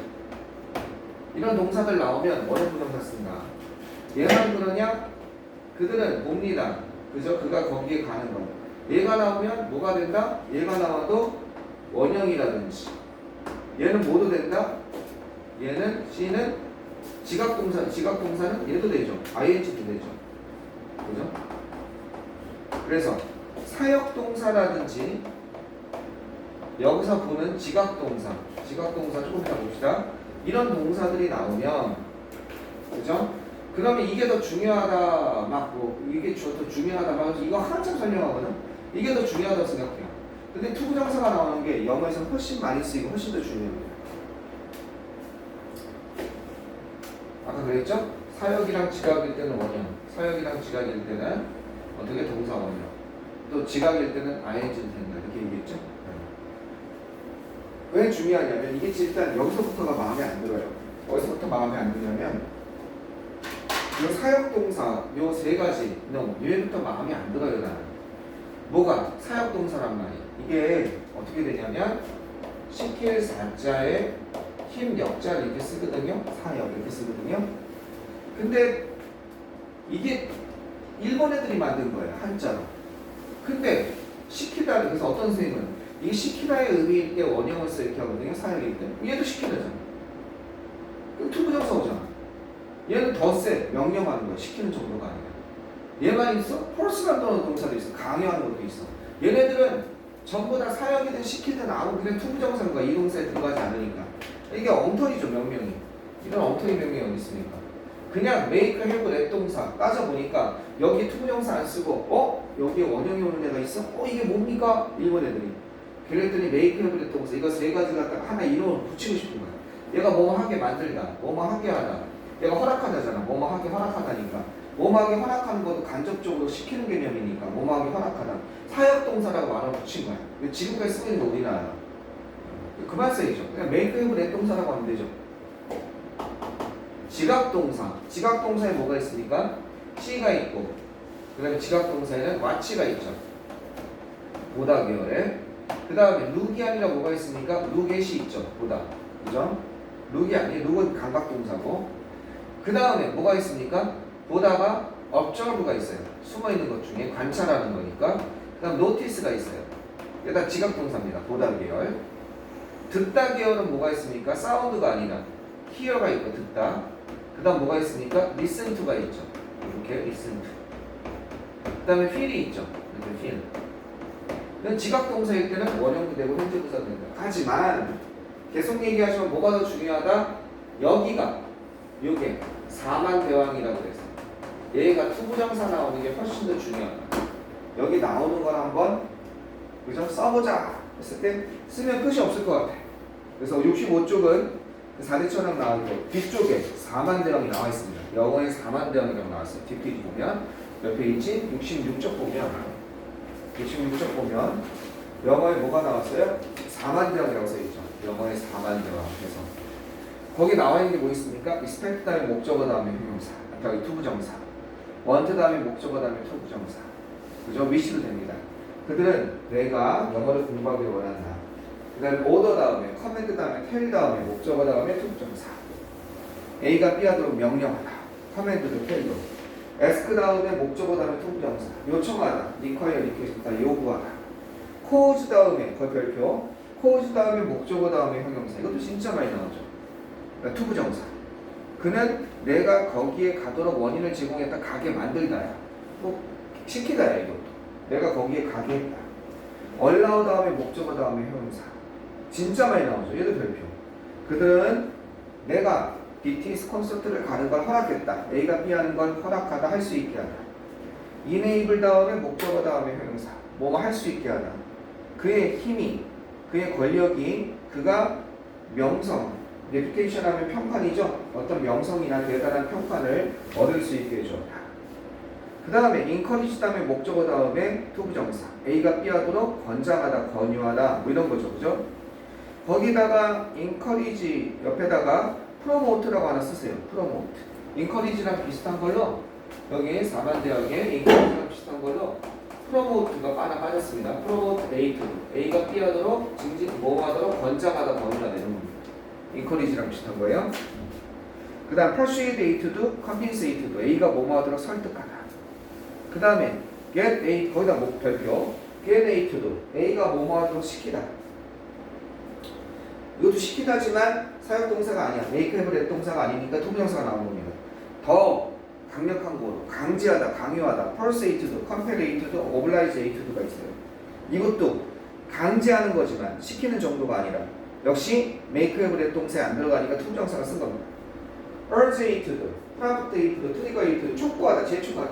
이런 동사들 나오면 원형 부정사 쓴다. 얘만 그러냐? 그들은 봅니다. 그죠? 그가 거기에 가는 거. 얘가 나오면 뭐가 된다? 얘가 나와도 원형이라든지 얘는 뭐도 된다? 얘는 C는 지각동사는 얘도 되죠. ing도 되죠. 그죠? 그래서 사역동사라든지 여기서 보는 지각동사 조금 더 봅시다. 이런 동사들이 나오면 그죠? 그러면 이게 더 중요하다 막 뭐 이게 더 중요하다 막 이거 한참 설명하거든. 이게 더 중요하다고 생각해요. 근데 투부정사가 나오는 게 영어에서 훨씬 많이 쓰이고 훨씬 더 중요합니다. 아까 그랬죠? 사역이랑 지각일 때는 원형, 사역이랑 지각일 때는 어떻게 동사 원형, 또 지각일 때는 ing도 된다 이렇게 얘기했죠? 왜 중요하냐면 이게 일단 여기서부터가 마음에 안 들어요. 어디서부터 마음에 안 드냐면 이 사역동사 요 세 가지 얘부터 마음에 안 들어요. 나는 뭐가 사역동사란 말이에요. 이게 어떻게 되냐면 시킬 사자에 힘 역자를 이렇게 쓰거든요. 사역 이렇게 쓰거든요. 근데 이게 일본 애들이 만든 거예요. 한자로. 근데 시키다 그래서 어떤 선생님은 이 시키다의 의미일 때 원형을 써 이렇게 하거든요. 사역일 때. 얘도 시키다잖아. 그럼 투부정사 오잖아. 얘는 더 세. 명령하는 거야. 시키는 정도가 아니라. 얘만 있어? 폴스라는 동사도 있어. 강요하는 것도 있어. 얘네들은 전부 다 사역이든 시키든 아무 그냥 투부정사인 거야. 이동사에 들어가지 않으니까. 이게 엉터리죠. 명령이. 이런 엉터리 명령이 어디 있습니까? 그냥 make, have, let 동사 따져보니까 여기 투부정사 안 쓰고 여기에 원형이 오는 애가 있어? 이게 뭡니까? 일본 애들이. 그랬더니 make, have, let 동사 이거 세 가지 갖다가 하나 이름을 붙이고 싶은 거야. 얘가 뭐뭐 하게 만들다, 뭐뭐 하게 하다. 얘가 허락하다잖아. 뭐뭐 하게 허락하다니까. 뭐뭐 하게 허락하는 것도 간접적으로 시키는 개념이니까 뭐뭐 하게 허락하다. 사역동사라고 말을 붙인 거야. 지금까지 쓰고 있는 거 우리나라. 그만 써야죠. 그냥 make, have, let 동사라고 하면 되죠. 지각동사에 뭐가 있습니까? C가 있고 그 다음에 지각동사에는 watch가 있죠. 보다 계열에 그 다음에 look이 아니라 뭐가 있습니까? look at이 있죠. 보다. 그죠? look이 아니에요. look은 감각동사고 그 다음에 뭐가 있습니까? 보다가 observe가 있어요. 숨어있는 것 중에 관찰하는 거니까 그 다음 notice가 있어요. 일단 지각동사입니다. 보다 계열 듣다 계열은 뭐가 있습니까? 사운드가 아니라 hear가 있고 듣다 그 다음 뭐가 있습니까? listen to가 있죠. 이렇게 listen to 그 다음에 feel이 있죠. 이렇게 feel 지각동사일 때는 원형도 되고 현재부사도 된다. 하지만 계속 얘기하시면 뭐가 더 중요하다? 여기가 요게 4만 대왕이라고 그랬어. 얘가 투부정사 나오는 게 훨씬 더 중요하다. 여기 나오는 걸 한번 그죠? 써보자 했을 때 쓰면 끝이 없을 것 같아. 그래서 65쪽은 4대천왕 나오고 뒤쪽에 4만 대왕이 나와 있습니다. 영어에 4만 대왕이라고 나왔어요. 뒷필이 보면 몇 페이지? 66쪽 보면 영어에 뭐가 나왔어요? 4만 대왕이라고 써있죠. 영어에 4만 대왕 해서 거기 나와 있는 게 뭐 있습니까? expect 다음에 목적어 다음에 형용사 여기 투부정사 want 다음에 목적어 다음에 투부정사 그죠? wish도 됩니다. 그들은 내가 영어를 공부하길 원한다. 그 다음에 order 다음에 command 다음에 tell 다음에 목적어 다음에 투부정사 A가 B하도록 명령하다. command도 tell도 ask 다음에 목적어 다음에 투부정사. 요청하다. require, request다. 요구하다. cause 다음에 그 별표. cause 다음에 목적어 다음에 형용사. 이것도 진짜 많이 나오죠. 그러니까 투부정사. 그는 내가 거기에 가도록 원인을 제공했다. 가게 만들다야. 또 시키다야 이것도. 내가 거기에 가게 했다. allow 다음에 목적어 다음에 형용사. 진짜 많이 나오죠. 얘도 별표. 그들은 내가 BTS 콘서트를 가는 걸 허락했다. A가 B 하는 걸 허락하다. 할 수 있게 하다. enable 다음에 목적어 다음에 형용사. 뭐뭐 할 수 있게 하다. 그의 힘이, 그의 권력이, 그가 명성, 레퓨테이션 하면 평판이죠. 어떤 명성이나 대단한 평판을 얻을 수 있게 해주었다. 그 다음에 encourage 다음에 목적어 다음에 투부정사. A가 B 하도록 권장하다, 권유하다 뭐 이런 거죠. 그죠? 거기다가 encourage 옆에다가 promote라고 하나 쓰세요. promote. encourage랑 비슷한 걸로 여기 4반 대학에 encourage랑 비슷한 걸로 promote가 하나 빠졌습니다. promote A to A가 B 하도록 증진 뭐 하도록 권장하다, 권유하다 이런 겁니다. encourage랑 비슷한 거예요. 그 다음 persuade A to do, convince A to do. A가 뭐 하도록 설득하다. 그 다음에 get A, 거기다 목별표 get A to do. A가 뭐 하도록 시키다. 이것도 시키다지만 사역동사가 아니야. make have let 동사가 아니니까 투부정사가 나온 겁니다. 더 강력한 거로 강제하다, 강요하다. force A to do, compel A to do, oblige A to do가 있어요. 이것도 강제하는 거지만 시키는 정도가 아니라 역시 make have let 동사에 안 들어가니까 투부정사가 쓴 겁니다. urge A to do, prompt A to do, trigger A to do, 촉구하다, 재촉하다.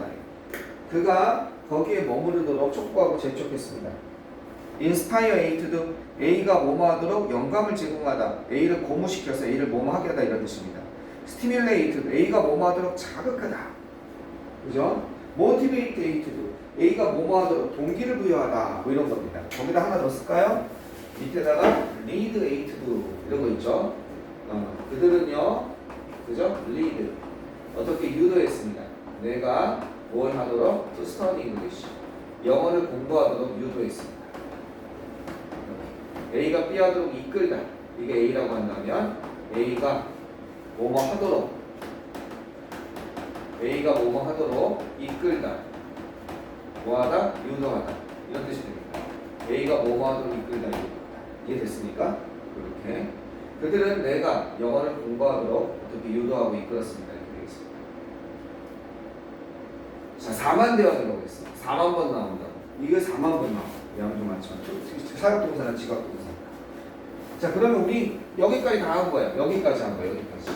그가 거기에 머무르도록 촉구하고 재촉했습니다. inspire A to do, A가 뭐뭐 하도록 영감을 제공하다. A를 고무시켜서 A를 뭐뭐 하게 하다 이런 뜻입니다. stimulate A to do, A가 뭐뭐 하도록 자극하다. 그죠? motivate A to do, A가 뭐뭐 하도록 동기를 부여하다. 뭐 이런 겁니다. 거기다 하나 더 쓸까요? 밑에다가 lead A to do 이런 거 있죠? 그들은요, 그죠? lead. 어떻게 유도했습니다. 내가 뭘 하도록? to study English. 영어를 공부하도록 유도했습니다. A가 B 하도록 이끌다. 이게 A라고 한다면 A가 뭐뭐 하도록 A가 뭐뭐 하도록 이끌다. 뭐하다? 유도하다. 이런 뜻이 됩니다. A가 뭐뭐 하도록 이끌다. 유도하다. 이해됐습니까? 그렇게 그들은 내가 영어를 공부하도록 어떻게 유도하고 이끌었습니다. 이렇게 되겠습니다. 자, 4만 대화를 보겠습니다. 4만 번 나온다고. 이거 4만 번 나와. 양 좀 많지만 사역동사나 지각동사. 자, 그러면 우리 여기까지 다 한 거예요. 여기까지 한 거예요. 여기까지.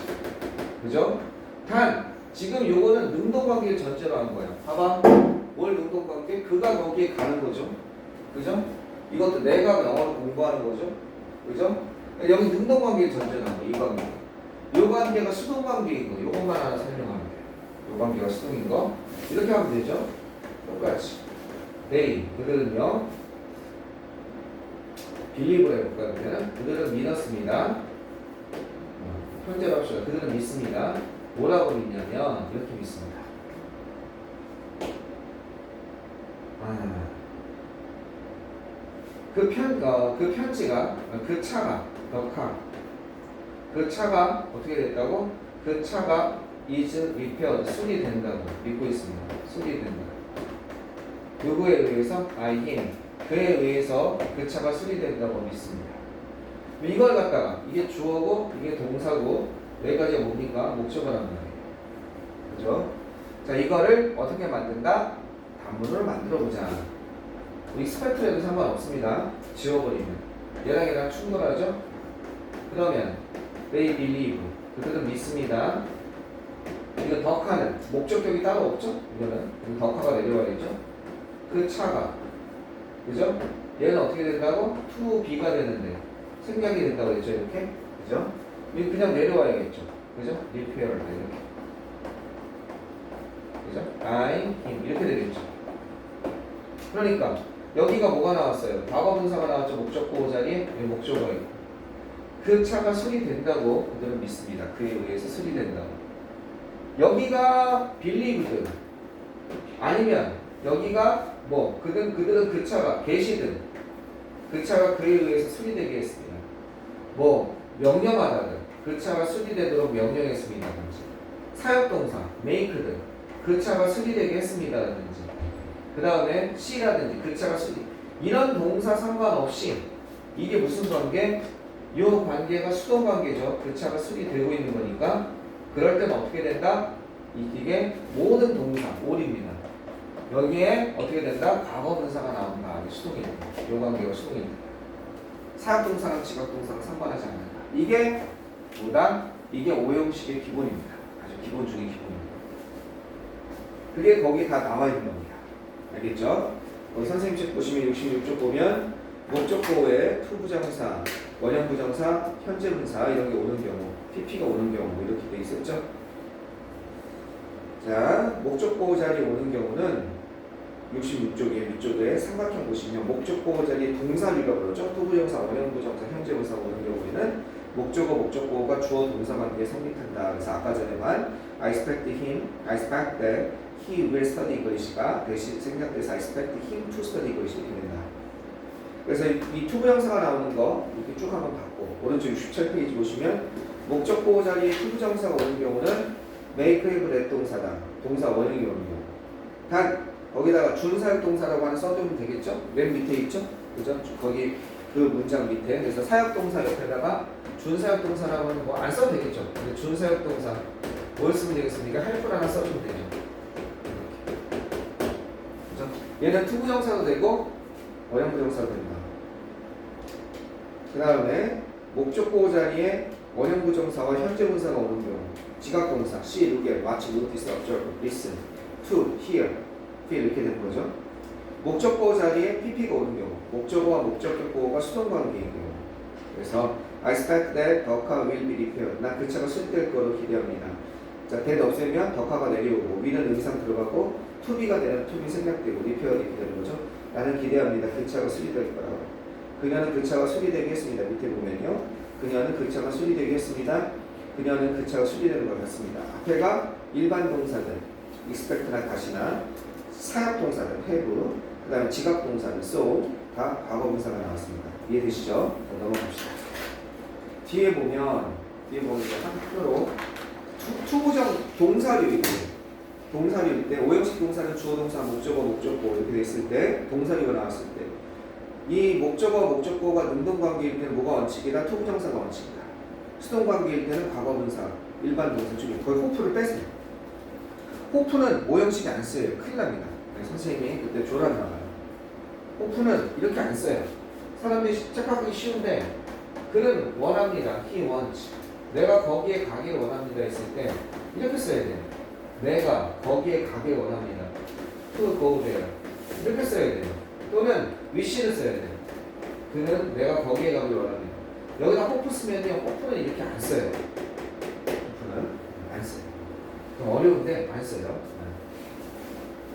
그죠? 단 지금 요거는 능동관계를 전제로 한 거예요. 봐봐. 뭘 능동관계? 그가 거기에 가는 거죠. 그죠? 이것도 내가 영어를 공부하는 거죠. 그죠? 여기 능동관계를 전제로 한 거예요. 이 관계. 요 관계가 수동관계인 거. 요것만 하나 설명하면 돼요. 요 관계가 수동인 거. 이렇게 하면 되죠. 똑같이. they, 그들은요. 빌리브를 해볼까요? 그러면 그들은 믿었습니다. 현재로 합시다. 그들은 믿습니다. 뭐라고 믿냐면 이렇게 믿습니다. 그 편지가 그 차가 그 차가 어떻게 됐다고? 그 차가 is repaired, 수리된다고 믿고 있습니다. 수리된다. 누구에 의해서? him. 그에 의해서 그 차가 수리된다고 믿습니다. 이걸 갖다가 이게 주어고 이게 동사고 여기까지가 뭡니까? 목적어란 말이에요. 그죠? 자, 이거를 어떻게 만든다? 단문으로 만들어보자. 익스펙트로 해도 상관없습니다. 지워버리면 얘랑 충돌하죠? 그러면 they believe, 그들은 믿습니다. 이거 덕하는 목적격이 따로 없죠? 이거는 덕하가 내려와야죠. 그 차가, 그죠? 얘는 어떻게 된다고? to be가 되는데 생략이 된다고 했죠, 이렇게. 그죠? 그냥 내려와야겠죠. 그죠? repair 이렇게. 그죠? I, him 이렇게 되겠죠. 그러니까 여기가 뭐가 나왔어요? 과거분사가 나왔죠. 목적보호 자리에 목적어가 있고. 그 차가 수리된다고 그들은 믿습니다. 그에 의해서 수리된다고. 여기가 believed 아니면 여기가 뭐 그들은 그 차가 계시든 그 차가 그에 의해서 수리되게 했습니다. 뭐 명령하다든 그 차가 수리되도록 명령했습니다. 사역동사 make든 그 차가 수리되게 했습니다라든지, 그 다음에 C라든지 그 차가 수리, 이런 동사 상관없이 이게 무슨 관계? 이 관계가 수동 관계죠. 그 차가 수리되고 있는 거니까 그럴 때는 어떻게 된다? 이게 모든 동사, 올입니다. 여기에 어떻게 된다? 과거분사가 나온다. 이게 수동입니다. 이 관계가 수동입니다. 사역동사랑 지각동사랑 상관하지 않는다. 이게 뭐다? 이게 오형식의 기본입니다. 아주 기본 중의 기본입니다. 그게 거기 다 나와 있는 겁니다. 알겠죠? 선생님 책 보시면 66쪽 보면 목적보호에 투부정사, 원형부정사, 현재분사 이런 게 오는 경우, PP가 오는 경우 이렇게 돼 있었죠? 자, 목적보호 자리에 오는 경우는 66쪽에 위쪽에 삼각형 보시면 목적보호 자리에 동사류가 그러죠? 투부정사, 원형부정사, 현재분사 오는 경우에는 목적어, 목적보호가 주어 동사 관계에 성립한다. 그래서 아까 전에만 I expect that he will study English가 대신 생략돼서 I expect him to study English 이렇게 된다. 그래서 이 투부정사가 나오는 거 이렇게 쭉 한번 봤고, 오른쪽 67페이지 보시면 목적보호 자리에 투부정사가 오는 경우는 make, have, let 동사다. 동사 원형이 오는 경우. 단 거기다가 준사역동사라고 하나 써두면 되겠죠? 맨 밑에 있죠? 그죠? 거기 그 문장 밑에. 그래서 사역동사 옆에다가 준사역동사라고 하는 거 안 써도 되겠죠? 근데 준사역동사 뭘 쓰면 되겠습니까? help를 하나 써주면 되죠. 그죠? 얘는 투부정사도 되고 원형부정사도 됩니다. 그 다음에 목적보호 자리에 원형부정사와 현재분사가 오는 경우, 지각동사 see, look at, watch, notice, observe, listen, to, hear, feel 이렇게 되는 거죠. 목적보호 자리에 PP가 오는 경우, 목적어와 목적격 보호가 수동관계인 경우. 그래서 I expect that the car will be repaired. 난 그 차가 수리될 거로 기대합니다. 자, that 없애면 the car가 내려오고 will은 의상 들어가고 to be가 되는 to be 생략되고 repair 이렇게 되는 거죠. 나는 기대합니다. 그 차가 수리될 거라고. 그녀는 그 차가 수리되게 했습니다. 밑에 보면요. 그녀는 그 차가 수리되게 했습니다. 그녀는 그 차가 수리되는 것 같습니다. 앞에가 일반 동사들, expect나 다시나, 사역동사들, have, 그 다음에 지각동사들, so 다 과거분사가 나왔습니다. 이해되시죠? 자, 넘어갑시다. 뒤에 보면 한 표로 투부정 동사류일 때 오형식 동사는 주어 동사, 목적어, 목적보 이렇게 됐을 때 동사류가 나왔을 때 이 목적어, 목적보가 능동관계일 때는 뭐가 원칙이다? 투부정사가 원칙이다. 수동관계일 때는 과거분사, 일반 동사 중에 거의 호프를 빼세요. 호프는 오형식이 안 써요. 큰일 납니다. 선생님이 그때 조언 나가요. 호프는 이렇게 안 써요. 사람들이 착각하기 쉬운데 그는 원합니다. He wants. 내가 거기에 가길 원합니다 했을 때 이렇게 써야 돼요. 내가 거기에 가길 원합니다. To go there. 이렇게 써야 돼요. 또는 wish를 써야 돼요. 그는 내가 거기에 가길 원합니다. 여기다 호프 쓰면요. 호프는 이렇게 안 써요. 호프는 안 써요. 좀 어려운데 안 써요.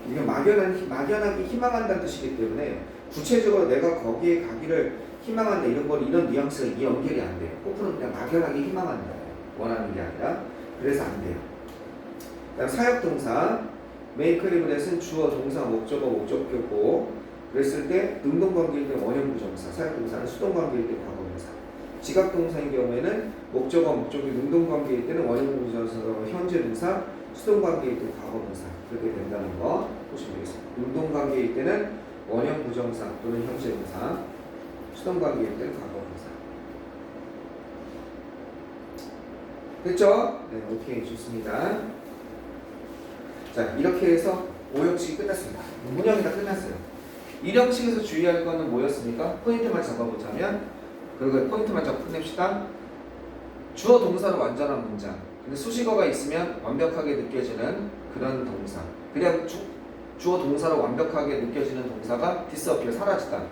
이게 막연하게 희망한다는 뜻이기 때문에 구체적으로 내가 거기에 가기를 희망한다 이런 뉘앙스가 이 연결이 안 돼요. 호프는 그냥 막연하게 희망한다. 원하는 게 아니라. 그래서 안 돼요. 그다음 사역동사 make, have, let은 주어, 동사, 목적어, 목적격보 그랬을 때 능동관계일 때 원형부정사, 사역동사는 수동관계일 때 과거분사. 지각동사인 경우에는 목적어, 목적이 능동관계일 때는 원형부정사로 현재분사, 수동관계일 때 과거분사 그렇게 된다는 거 보시면 되겠습니다. 능동관계일 때는 원형부정사 또는 현재분사, 수동관계일 때는 과거분사. 됐죠? 네, 오케이 좋습니다. 자, 이렇게 해서 5형식이 끝났습니다. 문형이 다 끝났어요. 1형식에서 주의할 거는 뭐였습니까? 포인트만 잡아보자면, 그리고 포인트만 잡고 끝냅시다. 주어 동사로 완전한 문장. 근데 수식어가 있으면 완벽하게 느껴지는 그런 동사. 그냥 주어 동사로 완벽하게 느껴지는 동사가 disappear, 사라지다.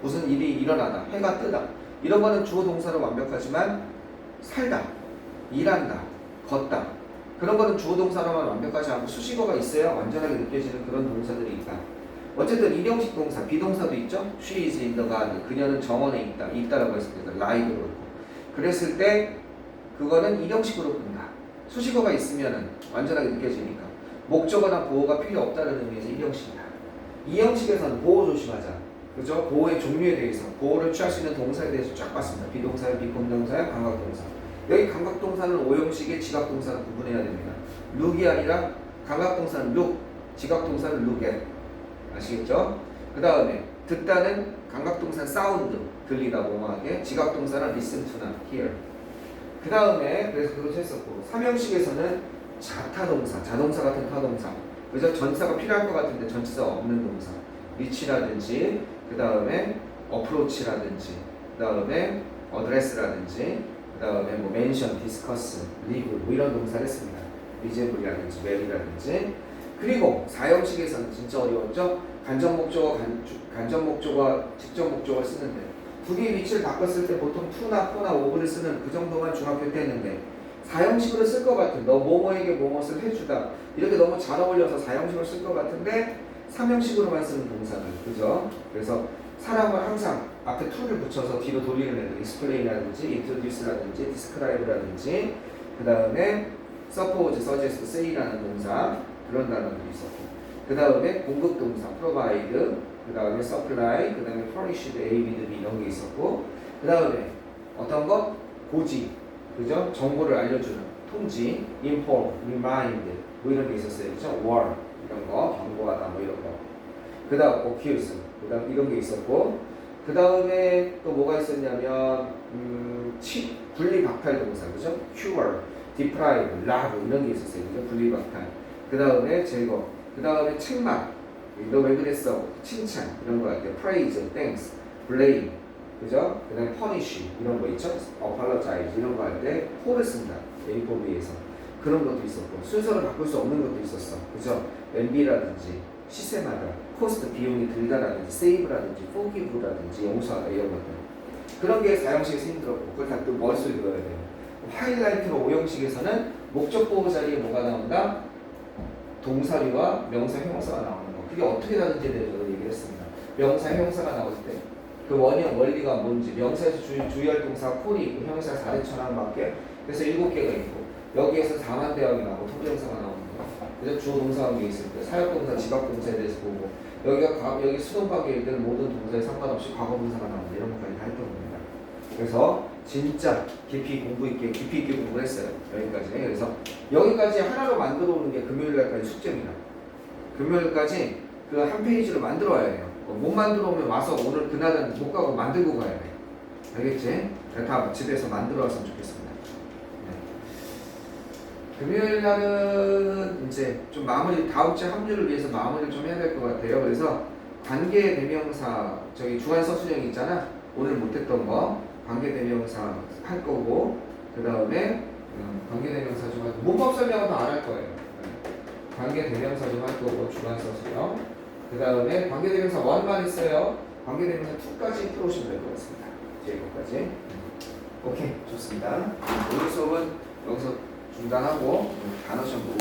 무슨 일이 일어나다, 해가 뜨다. 이런 거는 주어 동사로 완벽하지만 살다, 일한다, 걷다. 그런 거는 주어 동사로만 완벽하지 않고 수식어가 있어야 완전하게 느껴지는 그런 동사들이 있다. 어쨌든 일형식 동사, 비동사도 있죠. She is in the garden. 그녀는 정원에 있다. 있다라고 했을 때, live로 그렇고. 그랬을 때 그거는 일형식으로 본다. 수식어가 있으면 완전하게 느껴지니까. 목적어나 보호가 필요 없다는 의미에서 일형식이다. 이형식에서는 보호 조심하자. 그죠? 보호의 종류에 대해서 보호를 취할 수 있는 동사에 대해서 쫙 봤습니다. 비동사야, 비권동사야, 감각동사. 여기 감각동사는 오형식의 지각동사로 구분해야 됩니다. 룩이 아니라 감각동사는 look, 지각동사는 look at. 아시겠죠? 그 다음에 듣다는 감각동사는 sound, 들리다 뭐뭐하게. 지각동사는 listen to나 hear. 그 다음에 그래서 그것도 했었고, 삼형식에서는 자타동사, 자동사 같은 타동사. 그래서 전사가 필요할 것 같은데 전치사가 없는 동사. reach라든지, 그 다음에 approach라든지, 그 다음에 address라든지, 그 다음에 뭐 mention, discuss, leave 뭐 이런 동사를 했습니다. resemble이라든지, mary라든지. 그리고 사형식에서는 진짜 어려웠죠. 간접 목적어, 간접 목적어와 직접 목적어를 쓰는데 두 개의 위치를 바꿨을 때 보통 to나 for나 of를 쓰는 그 정도만 중학교 때 했는데 사형식으로 쓸 것 같은 너 뭐뭐에게 뭐뭇을 해주다 이렇게 너무 잘 어울려서 사형식으로 쓸 것 같은데 삼형식으로만 쓰는 동사들 그죠? 그래서 사람을 항상 앞에 to를 붙여서 뒤로 돌리는 애들 explain이라든지 introduce라든지 describe라든지 그 다음에 suppose, suggest, say라는 동사 그런 단어들이 있었고 그 다음에 공급 동사 provide 그 다음에 supply 그 다음에 furnished, A, B, B 이런 게 있었고 그 다음에 어떤 것? 고지 그죠? 정보를 알려주는 통지 inform, remind 뭐 이런 게 있었어요 그죠? warn 이런 거 경고하다 뭐 이런 거그 다음 accuse 그 다음 이런 게 있었고 그 다음에 또 뭐가 있었냐면 분리박탈 동사 그죠? cure, deprive, rob 이런 게 있었어요 그죠? 분리박탈 그 다음에 제거 그 다음에 책망 너 왜 그랬어? 칭찬 이런 거 할 때 praise, thanks, blame 그죠? 그 다음에 punish 이런 거 있죠? apologize 이런 거 할 때 for를 씁니다 A4B에서 그런 것도 있었고 순서를 바꿀 수 없는 것도 있었어 그죠? MB라든지 시세마다 cost 비용이 들다라든지 save라든지 forgive라든지 용서하다 이런 것들 그런 게 4형식에서 힘들었고 그걸 다 또 머릿속에 넣어야 돼요 하이라이트로 5형식에서는 목적보호 자리에 뭐가 나온다? 동사류와 명사, 형용사가 나오는 거. 그게 어떻게 다른지에 대해서 얘기를 했습니다. 명사, 형용사가 나올 때 그 원리가 뭔지 명사에서 주의할 동사가 콜이 있고 형용사가 4대천왕밖에 그래서 7개가 있고 여기에서 4만 대학이 나오고 통정사가 나오는 거. 그래서 주어 동사관계 있을 때 사역동사, 지각동사에 대해서 보고 여기 수동관계일 때는 모든 동사에 상관없이 과거분사가 나온다. 이런 것까지 다 했던 겁니다. 그래서 진짜 깊이 있게 공부를 했어요. 여기까지. 그래서 여기까지 하나로 만들어 오는 게 금요일 날까지 숙제입니다. 금요일까지 그 한 페이지로 만들어 와야 돼요. 못 만들어 오면 와서 오늘 그날은 못 가고 만들고 가야 돼. 알겠지? 다 집에서 만들어 왔으면 좋겠습니다. 네. 금요일 날은 이제 좀 마무리, 다음 주 합류를 위해서 마무리를 좀 해야 될 것 같아요. 그래서 관계 대명사, 저기 주관서 수령 있잖아. 오늘 못했던 거. 관계대명사 할 거고 그 다음에 관계대명사 좀 할 거고 문법 설명은 안 할 거예요. 관계대명사 좀 할 거고 주관서 수령 그 다음에 관계대명사 1만 있어요. 관계대명사 2까지 풀어오시면 될 것 같습니다. 제거까지 오케이 좋습니다. 오늘 수업은 여기서 중단하고 단어 시험 보고